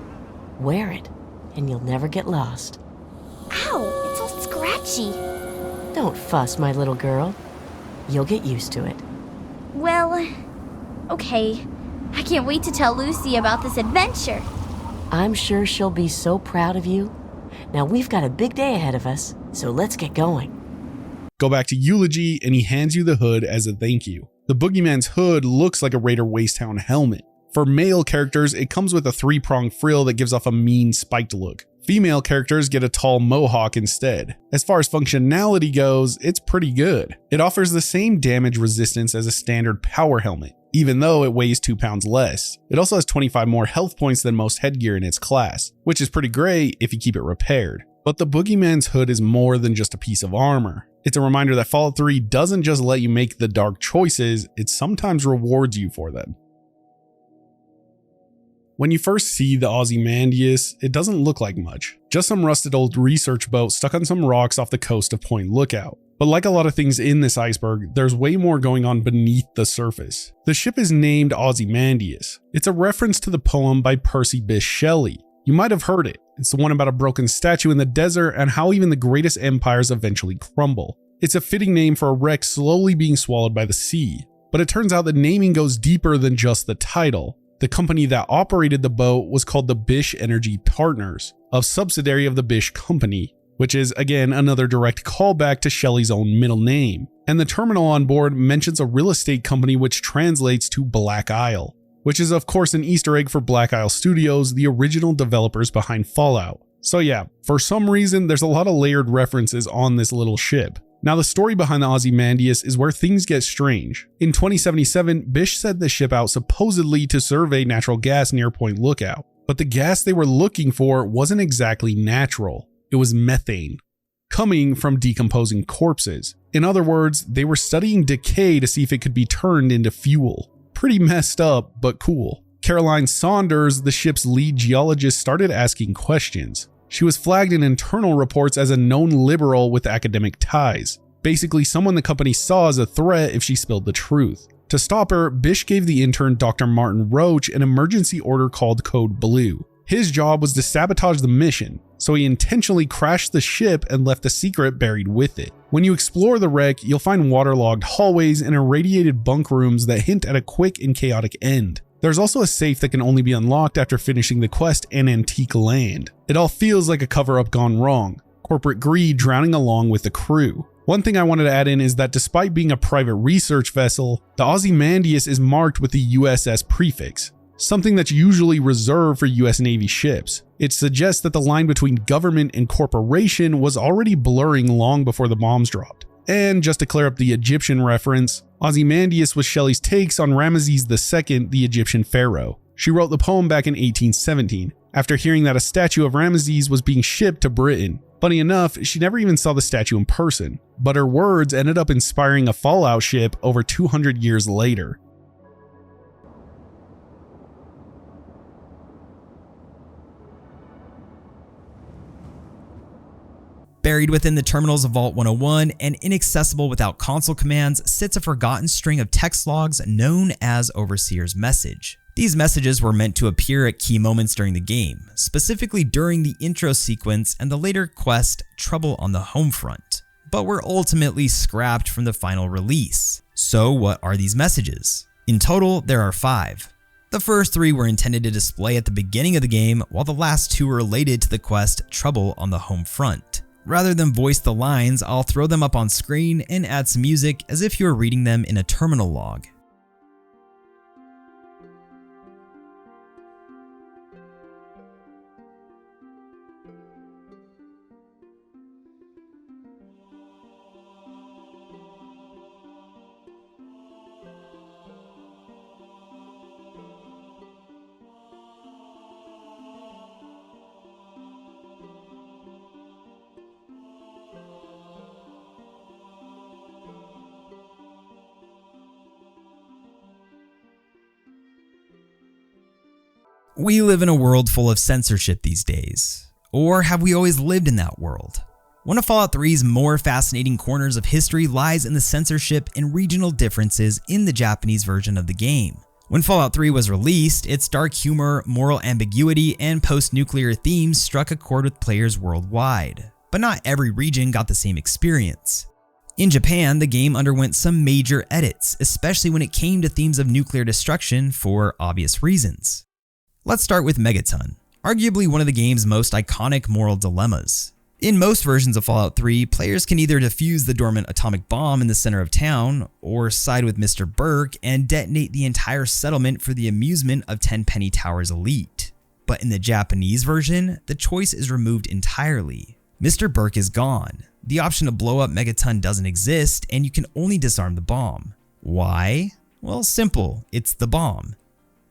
Wear it, and you'll never get lost. Ow, it's all scratchy. Don't fuss, my little girl. You'll get used to it. Well, okay. I can't wait to tell Lucy about this adventure. I'm sure she'll be so proud of you. Now we've got a big day ahead of us, so let's get going. Go back to Eulogy and he hands you the hood as a thank you. The Boogeyman's Hood looks like a Raider Wastetown helmet. For male characters, it comes with a 3-pronged frill that gives off a mean spiked look. Female characters get a tall mohawk instead. As far as functionality goes, it's pretty good. It offers the same damage resistance as a standard power helmet, even though it weighs 2 pounds less. It also has 25 more health points than most headgear in its class, which is pretty great if you keep it repaired. But the Boogeyman's Hood is more than just a piece of armor. It's a reminder that Fallout 3 doesn't just let you make the dark choices, it sometimes rewards you for them. When you first see the Ozymandias, it doesn't look like much. Just some rusted old research boat stuck on some rocks off the coast of Point Lookout. But like a lot of things in this iceberg, there's way more going on beneath the surface. The ship is named Ozymandias. It's a reference to the poem by Percy Bysshe Shelley. You might have heard it. It's the one about a broken statue in the desert and how even the greatest empires eventually crumble. It's a fitting name for a wreck slowly being swallowed by the sea. But it turns out the naming goes deeper than just the title. The company that operated the boat was called the Bysshe Energy Partners, a subsidiary of the Bysshe Company, which is again another direct callback to Shelley's own middle name. And the terminal on board mentions a real estate company which translates to Black Isle, which is of course an Easter egg for Black Isle Studios, the original developers behind Fallout. So yeah, for some reason there's a lot of layered references on this little ship. Now the story behind the Ozymandias is where things get strange. In 2077, Bysshe sent the ship out supposedly to survey natural gas near Point Lookout, but the gas they were looking for wasn't exactly natural. It was methane, coming from decomposing corpses. In other words, they were studying decay to see if it could be turned into fuel. Pretty messed up, but cool. Caroline Saunders, the ship's lead geologist, started asking questions. She was flagged in internal reports as a known liberal with academic ties, basically someone the company saw as a threat if she spilled the truth. To stop her, Bysshe gave the intern Dr. Martin Roach an emergency order called Code Blue. His job was to sabotage the mission, so he intentionally crashed the ship and left a secret buried with it. When you explore the wreck, you'll find waterlogged hallways and irradiated bunk rooms that hint at a quick and chaotic end. There's also a safe that can only be unlocked after finishing the quest in Antique Land. It all feels like a cover-up gone wrong, corporate greed drowning along with the crew. One thing I wanted to add in is that despite being a private research vessel, the Ozymandias is marked with the USS prefix, something that's usually reserved for US Navy ships. It suggests that the line between government and corporation was already blurring long before the bombs dropped. And just to clear up the Egyptian reference, Ozymandias was Shelley's takes on Ramesses II, the Egyptian pharaoh. She wrote the poem back in 1817, after hearing that a statue of Ramesses was being shipped to Britain. Funny enough, she never even saw the statue in person, but her words ended up inspiring a Fallout ship over 200 years later. Buried within the terminals of Vault 101 and inaccessible without console commands sits a forgotten string of text logs known as Overseer's Message. These messages were meant to appear at key moments during the game, specifically during the intro sequence and the later quest Trouble on the Home Front, but were ultimately scrapped from the final release. So what are these messages? In total, there are 5. The first 3 were intended to display at the beginning of the game, while the last 2 were related to the quest Trouble on the Home Front. Rather than voice the lines, I'll throw them up on screen and add some music as if you were reading them in a terminal log. We live in a world full of censorship these days. Or have we always lived in that world? One of Fallout 3's more fascinating corners of history lies in the censorship and regional differences in the Japanese version of the game. When Fallout 3 was released, its dark humor, moral ambiguity, and post-nuclear themes struck a chord with players worldwide. But not every region got the same experience. In Japan, the game underwent some major edits, especially when it came to themes of nuclear destruction for obvious reasons. Let's start with Megaton, arguably one of the game's most iconic moral dilemmas. In most versions of Fallout 3, players can either defuse the dormant atomic bomb in the center of town, or side with Mr. Burke and detonate the entire settlement for the amusement of Tenpenny Tower's elite. But in the Japanese version, the choice is removed entirely. Mr. Burke is gone. The option to blow up Megaton doesn't exist, and you can only disarm the bomb. Why? Well, simple, it's the bomb.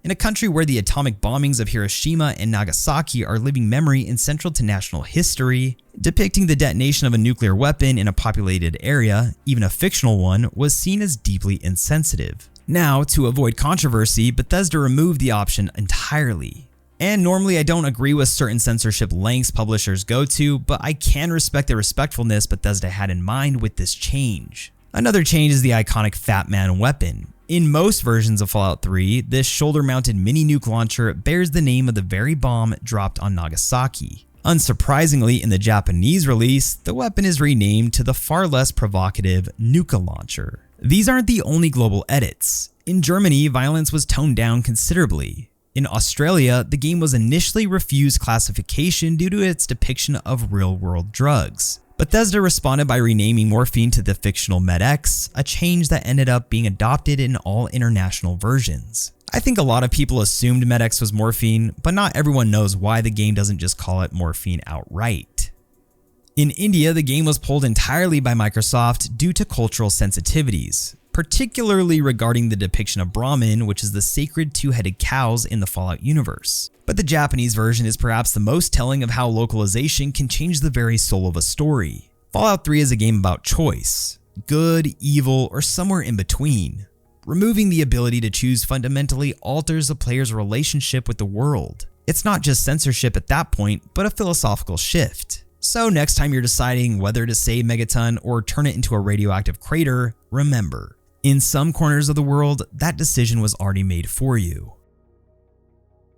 In a country where the atomic bombings of Hiroshima and Nagasaki are living memory and central to national history, depicting the detonation of a nuclear weapon in a populated area, even a fictional one, was seen as deeply insensitive. Now, to avoid controversy, Bethesda removed the option entirely. And normally I don't agree with certain censorship lengths publishers go to, but I can respect the respectfulness Bethesda had in mind with this change. Another change is the iconic Fat Man weapon. In most versions of Fallout 3, this shoulder-mounted mini-nuke launcher bears the name of the very bomb dropped on Nagasaki. Unsurprisingly, in the Japanese release, the weapon is renamed to the far less provocative Nuka launcher. These aren't the only global edits. In Germany, violence was toned down considerably. In Australia, the game was initially refused classification due to its depiction of real-world drugs. Bethesda responded by renaming morphine to the fictional Med-X, a change that ended up being adopted in all international versions. I think a lot of people assumed Med-X was morphine, but not everyone knows why the game doesn't just call it morphine outright. In India, the game was pulled entirely by Microsoft due to cultural sensitivities, particularly regarding the depiction of Brahmin, which is the sacred two-headed cows in the Fallout universe. But the Japanese version is perhaps the most telling of how localization can change the very soul of a story. Fallout 3 is a game about choice, good, evil, or somewhere in between. Removing the ability to choose fundamentally alters the player's relationship with the world. It's not just censorship at that point, but a philosophical shift. So next time you're deciding whether to save Megaton or turn it into a radioactive crater, remember, in some corners of the world, that decision was already made for you.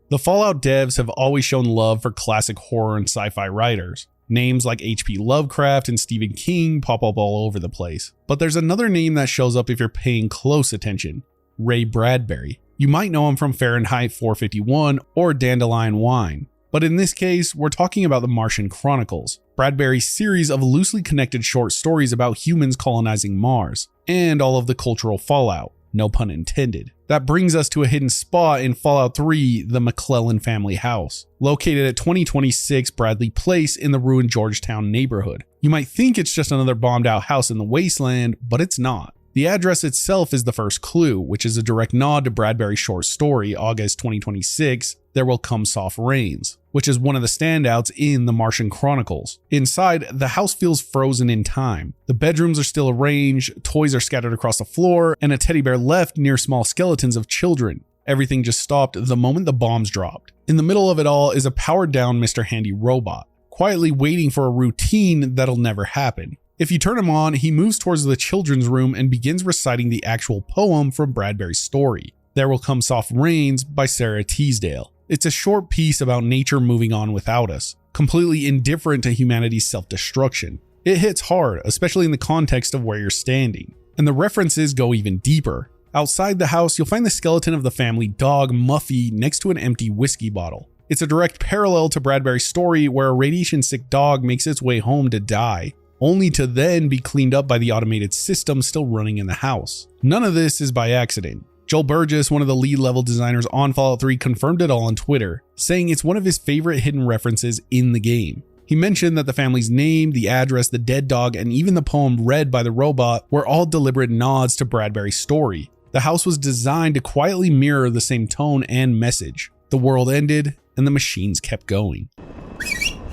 The Fallout devs have always shown love for classic horror and sci-fi writers. Names like H.P. Lovecraft and Stephen King pop up all over the place. But there's another name that shows up if you're paying close attention: Ray Bradbury. You might know him from Fahrenheit 451 or Dandelion Wine. But in this case, we're talking about the Martian Chronicles, Bradbury's series of loosely connected short stories about humans colonizing Mars, and all of the cultural fallout, no pun intended. That brings us to a hidden spot in Fallout 3, the Mcclellan family house, located at 2026 Bradley Place in the ruined Georgetown neighborhood. You might think it's just another bombed out house in the wasteland, but it's not. The address itself is the first clue, which is a direct nod to Bradbury's short story, August 2026, There Will Come Soft Rains, which is one of the standouts in the Martian Chronicles. Inside, the house feels frozen in time. The bedrooms are still arranged, toys are scattered across the floor, and a teddy bear left near small skeletons of children. Everything just stopped the moment the bombs dropped. In the middle of it all is a powered down Mr. Handy robot, quietly waiting for a routine that'll never happen. If you turn him on, he moves towards the children's room and begins reciting the actual poem from Bradbury's story, There Will Come Soft Rains by Sarah Teasdale. It's a short piece about nature moving on without us, completely indifferent to humanity's self-destruction. It hits hard, especially in the context of where you're standing. And the references go even deeper. Outside the house, you'll find the skeleton of the family dog, Muffy, next to an empty whiskey bottle. It's a direct parallel to Bradbury's story where a radiation-sick dog makes its way home to die, only to then be cleaned up by the automated system still running in the house. None of this is by accident. Joel Burgess, one of the lead level designers on Fallout 3, confirmed it all on Twitter, saying it's one of his favorite hidden references in the game. He mentioned that the family's name, the address, the dead dog, and even the poem read by the robot were all deliberate nods to Bradbury's story. The house was designed to quietly mirror the same tone and message. The world ended, and the machines kept going.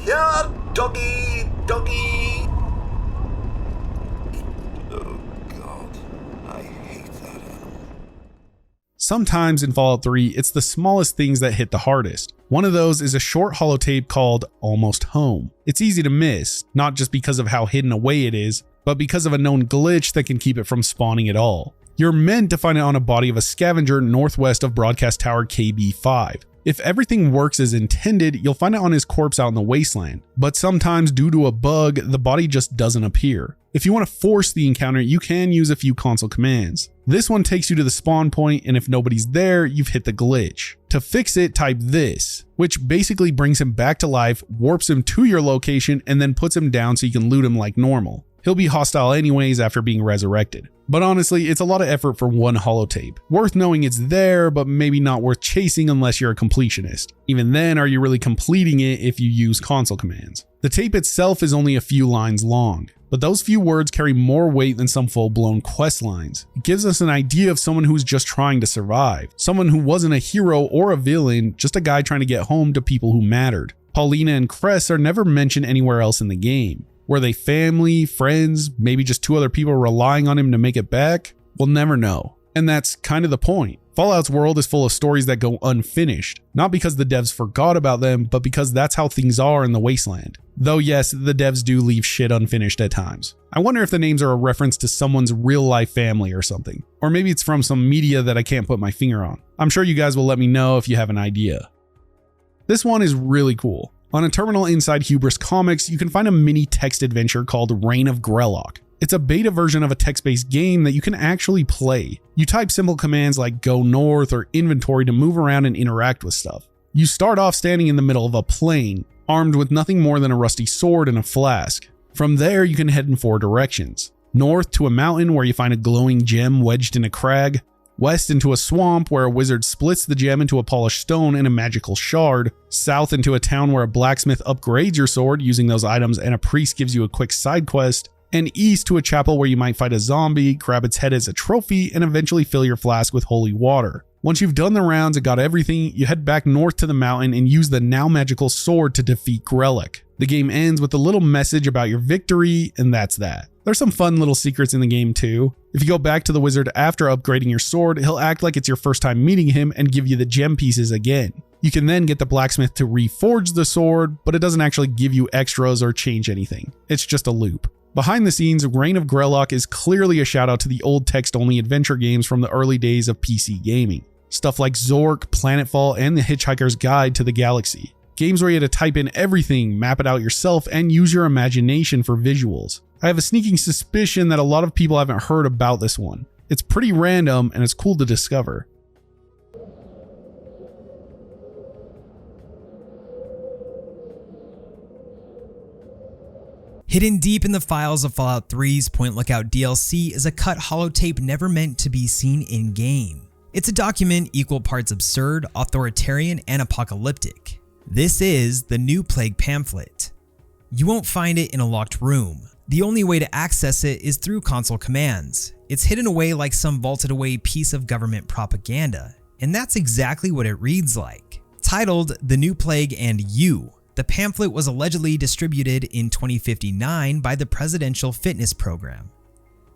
Yeah, doggy, doggy. Oh God, I hate that animal. Sometimes in Fallout 3, it's the smallest things that hit the hardest. One of those is a short holotape called Almost Home. It's easy to miss, not just because of how hidden away it is, but because of a known glitch that can keep it from spawning at all. You're meant to find it on a body of a scavenger northwest of Broadcast Tower KB5. If everything works as intended, you'll find it on his corpse out in the wasteland, but sometimes due to a bug, the body just doesn't appear. If you want to force the encounter, you can use a few console commands. This one takes you to the spawn point, and if nobody's there, you've hit the glitch. To fix it, type this, which basically brings him back to life, warps him to your location, and then puts him down so you can loot him like normal. He'll be hostile anyways after being resurrected. But honestly, it's a lot of effort for one holotape. Worth knowing it's there, but maybe not worth chasing unless you're a completionist. Even then, are you really completing it if you use console commands? The tape itself is only a few lines long, but those few words carry more weight than some full-blown quest lines. It gives us an idea of someone who's just trying to survive. Someone who wasn't a hero or a villain, just a guy trying to get home to people who mattered. Paulina and Cress are never mentioned anywhere else in the game. Were they family, friends, maybe just two other people relying on him to make it back? We'll never know. And that's kind of the point. Fallout's world is full of stories that go unfinished, not because the devs forgot about them, but because that's how things are in the wasteland. Though yes, the devs do leave shit unfinished at times. I wonder if the names are a reference to someone's real life family or something. Or maybe it's from some media that I can't put my finger on. I'm sure you guys will let me know if you have an idea. This one is really cool. On a terminal inside Hubris Comics, you can find a mini text adventure called Reign of Grellock. It's a beta version of a text-based game that you can actually play. You type simple commands like go north or inventory to move around and interact with stuff. You start off standing in the middle of a plain, armed with nothing more than a rusty sword and a flask. From there, you can head in 4 directions. North to a mountain where you find a glowing gem wedged in a crag. West into a swamp where a wizard splits the gem into a polished stone and a magical shard. South into a town where a blacksmith upgrades your sword using those items and a priest gives you a quick side quest. And east to a chapel where you might fight a zombie, grab its head as a trophy, and eventually fill your flask with holy water. Once you've done the rounds and got everything, you head back north to the mountain and use the now magical sword to defeat Grellock. The game ends with a little message about your victory, and that's that. There's some fun little secrets in the game too. If you go back to the wizard after upgrading your sword, he'll act like it's your first time meeting him and give you the gem pieces again. You can then get the blacksmith to reforge the sword, but it doesn't actually give you extras or change anything. It's just a loop. Behind the scenes, Reign of Grellock is clearly a shout out to the old text-only adventure games from the early days of PC gaming. Stuff like Zork, Planetfall, and The Hitchhiker's Guide to the Galaxy. Games where you had to type in everything, map it out yourself, and use your imagination for visuals. I have a sneaking suspicion that a lot of people haven't heard about this one. It's pretty random and it's cool to discover. Hidden deep in the files of Fallout 3's Point Lookout DLC is a cut holotape never meant to be seen in-game. It's a document equal parts absurd, authoritarian, and apocalyptic. This is the new Plague Pamphlet. You won't find it in a locked room. The only way to access it is through console commands. It's hidden away like some vaulted away piece of government propaganda, and that's exactly what it reads like. Titled The New Plague and You, the pamphlet was allegedly distributed in 2059 by the Presidential Fitness Program.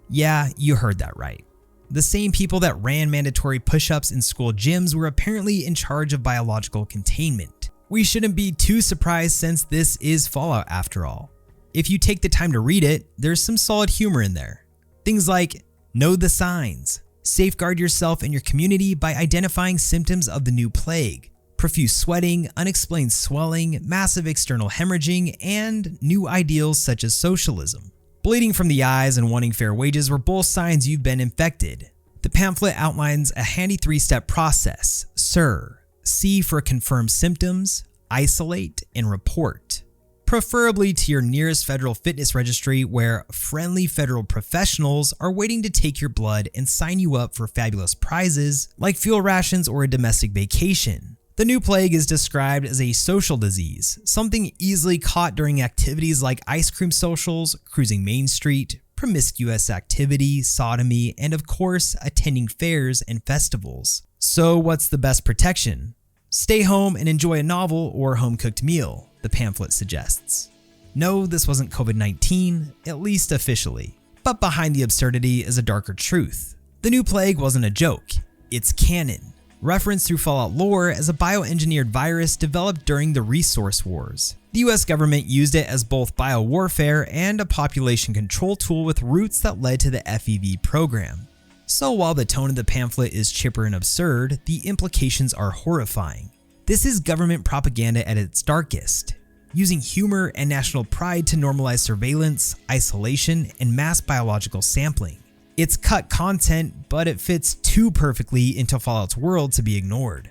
Yeah, you heard that right. The same people that ran mandatory push-ups in school gyms were apparently in charge of biological containment. We shouldn't be too surprised since this is Fallout after all. If you take the time to read it, there's some solid humor in there. Things like, know the signs, safeguard yourself and your community by identifying symptoms of the new plague, profuse sweating, unexplained swelling, massive external hemorrhaging, and new ideals such as socialism. Bleeding from the eyes and wanting fair wages were both signs you've been infected. The pamphlet outlines a handy 3-step process. SIR, C for confirmed symptoms, isolate, and report. Preferably to your nearest federal fitness registry where friendly federal professionals are waiting to take your blood and sign you up for fabulous prizes like fuel rations or a domestic vacation. The new plague is described as a social disease, something easily caught during activities like ice cream socials, cruising Main Street, promiscuous activity, sodomy, and of course, attending fairs and festivals. So what's the best protection? Stay home and enjoy a novel or home-cooked meal, the pamphlet suggests. No, this wasn't COVID-19, at least officially. But behind the absurdity is a darker truth. The new plague wasn't a joke, it's canon. Referenced through Fallout lore as a bioengineered virus developed during the Resource Wars. The US government used it as both biowarfare and a population control tool with roots that led to the FEV program. So while the tone of the pamphlet is chipper and absurd, the implications are horrifying. This is government propaganda at its darkest, using humor and national pride to normalize surveillance, isolation, and mass biological sampling. It's cut content, but it fits too perfectly into Fallout's world to be ignored.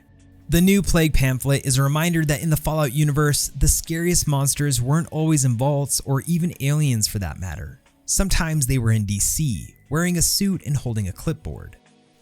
The new Plague Pamphlet is a reminder that in the Fallout universe, the scariest monsters weren't always in vaults or even aliens for that matter. Sometimes they were in DC, wearing a suit and holding a clipboard.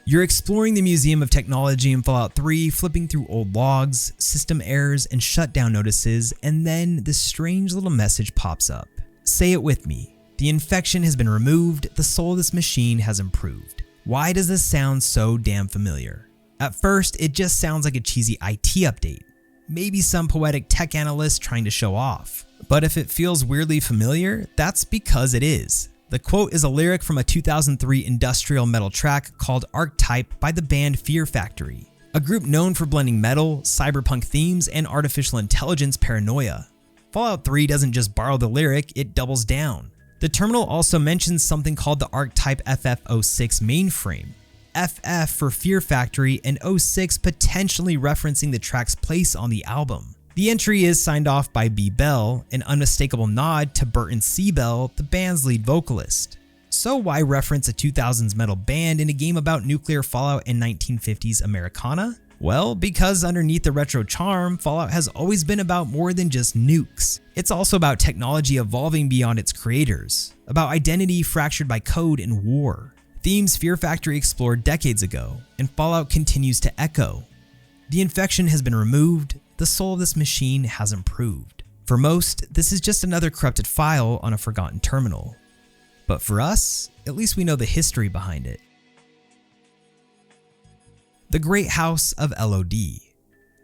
You're exploring the Museum of Technology in Fallout 3, flipping through old logs, system errors, and shutdown notices, and then this strange little message pops up. Say it with me. The infection has been removed, the soul of this machine has improved. Why does this sound so damn familiar? At first, it just sounds like a cheesy IT update. Maybe some poetic tech analyst trying to show off. But if it feels weirdly familiar, that's because it is. The quote is a lyric from a 2003 industrial metal track called Archetype by the band Fear Factory, a group known for blending metal, cyberpunk themes, and artificial intelligence paranoia. Fallout 3 doesn't just borrow the lyric, it doubles down. The terminal also mentions something called the Archetype FF06 mainframe, FF for Fear Factory and 06 potentially referencing the track's place on the album. The entry is signed off by B. Bell, an unmistakable nod to Burton C. Bell, the band's lead vocalist. So why reference a 2000s metal band in a game about nuclear fallout and 1950s Americana? Well, because underneath the retro charm, Fallout has always been about more than just nukes. It's also about technology evolving beyond its creators, about identity fractured by code and war. Themes Fear Factory explored decades ago, and Fallout continues to echo. The infection has been removed, the soul of this machine has improved. For most, this is just another corrupted file on a forgotten terminal. But for us, at least we know the history behind it. The Great House of LOD.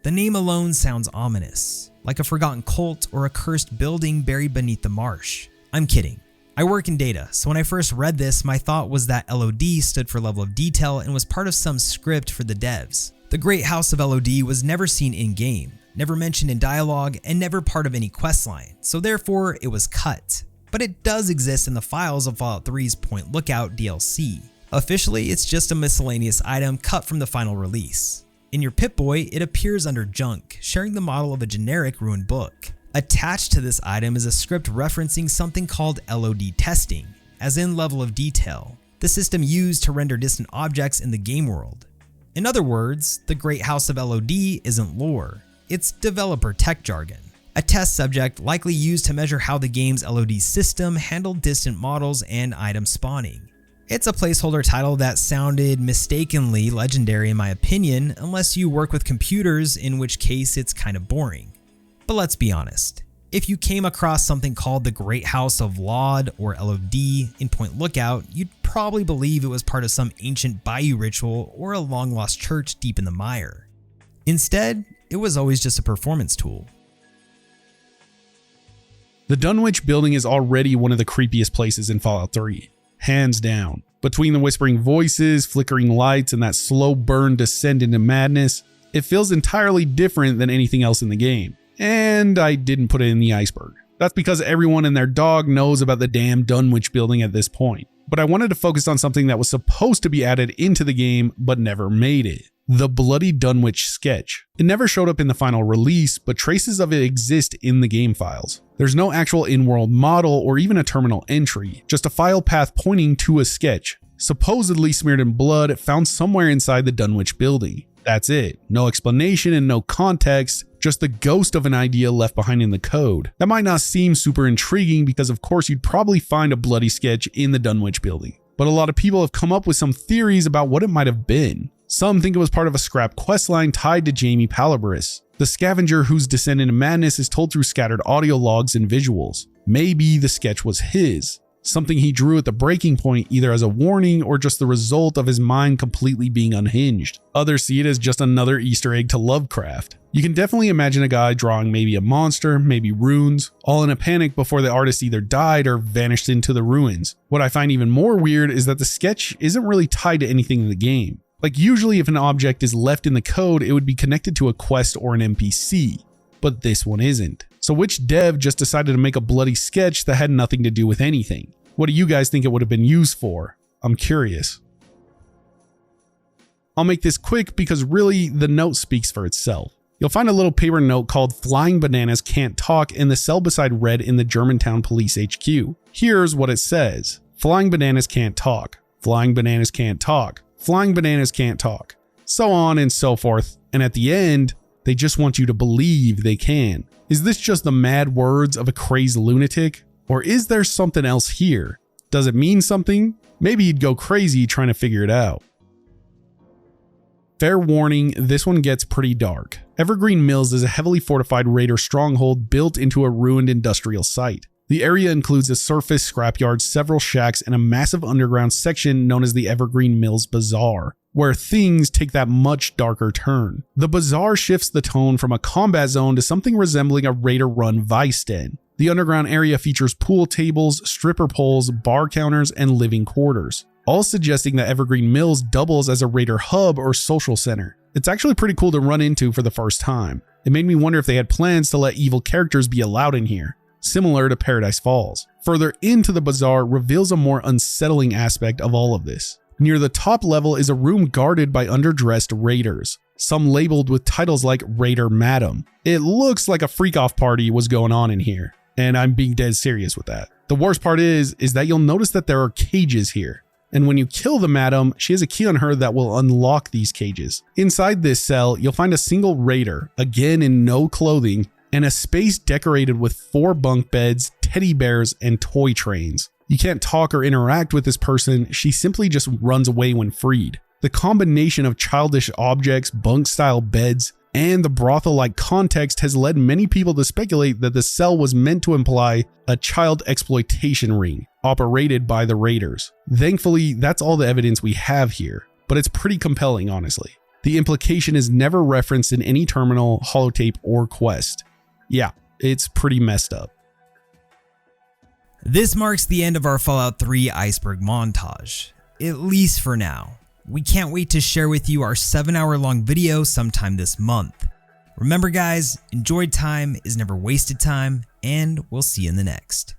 The name alone sounds ominous, like a forgotten cult or a cursed building buried beneath the marsh. I'm kidding. I work in data, so when I first read this, my thought was that LOD stood for level of detail and was part of some script for the devs. The Great House of LOD was never seen in-game, never mentioned in dialogue, and never part of any questline, so therefore it was cut. But it does exist in the files of Fallout 3's Point Lookout DLC. Officially, it's just a miscellaneous item cut from the final release. In your Pip-Boy, it appears under Junk, sharing the model of a generic ruined book. Attached to this item is a script referencing something called LOD testing, as in level of detail, the system used to render distant objects in the game world. In other words, the Great House of LOD isn't lore, it's developer tech jargon. A test subject likely used to measure how the game's LOD system handled distant models and item spawning. It's a placeholder title that sounded mistakenly legendary in my opinion, unless you work with computers, in which case it's kind of boring. But let's be honest, If you came across something called the Great House of LOD or LOD in Point Lookout, you'd probably believe it was part of some ancient bayou ritual or a long-lost church deep in the mire. Instead, it was always just a performance tool. The Dunwich building is already one of the creepiest places in Fallout 3, hands down. Between the whispering voices, flickering lights, and that slow burn descent into madness, it feels entirely different than anything else in the game. And I didn't put it in the Iceberg. That's because everyone and their dog knows about the damn Dunwich building at this point. But I wanted to focus on something that was supposed to be added into the game but never made it. The Bloody Dunwich sketch. It never showed up in the final release, but traces of it exist in the game files. There's no actual in-world model or even a terminal entry, just a file path pointing to a sketch, supposedly smeared in blood found somewhere inside the Dunwich building. That's it. No explanation and no context, just the ghost of an idea left behind in the code. That might not seem super intriguing because of course you'd probably find a bloody sketch in the Dunwich building. But a lot of people have come up with some theories about what it might have been. Some think it was part of a scrap questline tied to Jamie Palabris, the scavenger whose descent into madness is told through scattered audio logs and visuals. Maybe the sketch was his. Something he drew at the breaking point either as a warning or just the result of his mind completely being unhinged. Others see it as just another Easter egg to Lovecraft. You can definitely imagine a guy drawing maybe a monster, maybe runes, all in a panic before the artist either died or vanished into the ruins. What I find even more weird is that the sketch isn't really tied to anything in the game. Like usually if an object is left in the code, it would be connected to a quest or an NPC, but this one isn't. So which dev just decided to make a bloody sketch that had nothing to do with anything? What do you guys think it would have been used for? I'm curious. I'll make this quick because really the note speaks for itself. You'll find a little paper note called "Flying Bananas Can't Talk" in the cell beside Red in the Germantown Police HQ. Here's what it says. Flying bananas can't talk. Flying bananas can't talk. Flying bananas can't talk. So on and so forth. And at the end, they just want you to believe they can. Is this just the mad words of a crazed lunatic? Or is there something else here? Does it mean something? Maybe you'd go crazy trying to figure it out. Fair warning, this one gets pretty dark. Evergreen Mills is a heavily fortified raider stronghold built into a ruined industrial site. The area includes a surface scrapyard, several shacks, and a massive underground section known as the Evergreen Mills Bazaar, where things take that much darker turn. The bazaar shifts the tone from a combat zone to something resembling a raider-run vice den. The underground area features pool tables, stripper poles, bar counters, and living quarters, all suggesting that Evergreen Mills doubles as a raider hub or social center. It's actually pretty cool to run into for the first time. It made me wonder if they had plans to let evil characters be allowed in here, similar to Paradise Falls. Further into the bazaar reveals a more unsettling aspect of all of this. Near the top level is a room guarded by underdressed raiders, some labeled with titles like Raider Madam. It looks like a freak-off party was going on in here, and I'm being dead serious with that. The worst part is that you'll notice that there are cages here. And when you kill the madam, she has a key on her that will unlock these cages. Inside this cell, you'll find a single raider, again in no clothing, and a space decorated with 4 bunk beds, teddy bears, and toy trains. You can't talk or interact with this person, she simply just runs away when freed. The combination of childish objects, bunk-style beds, and the brothel-like context has led many people to speculate that the cell was meant to imply a child exploitation ring, operated by the raiders. Thankfully, that's all the evidence we have here, but it's pretty compelling, honestly. The implication is never referenced in any terminal, holotape, or quest. Yeah, it's pretty messed up. This marks the end of our Fallout 3 Iceberg montage, at least for now. We can't wait to share with you our 7-hour-long video sometime this month. Remember guys, enjoyed time is never wasted time, and we'll see you in the next.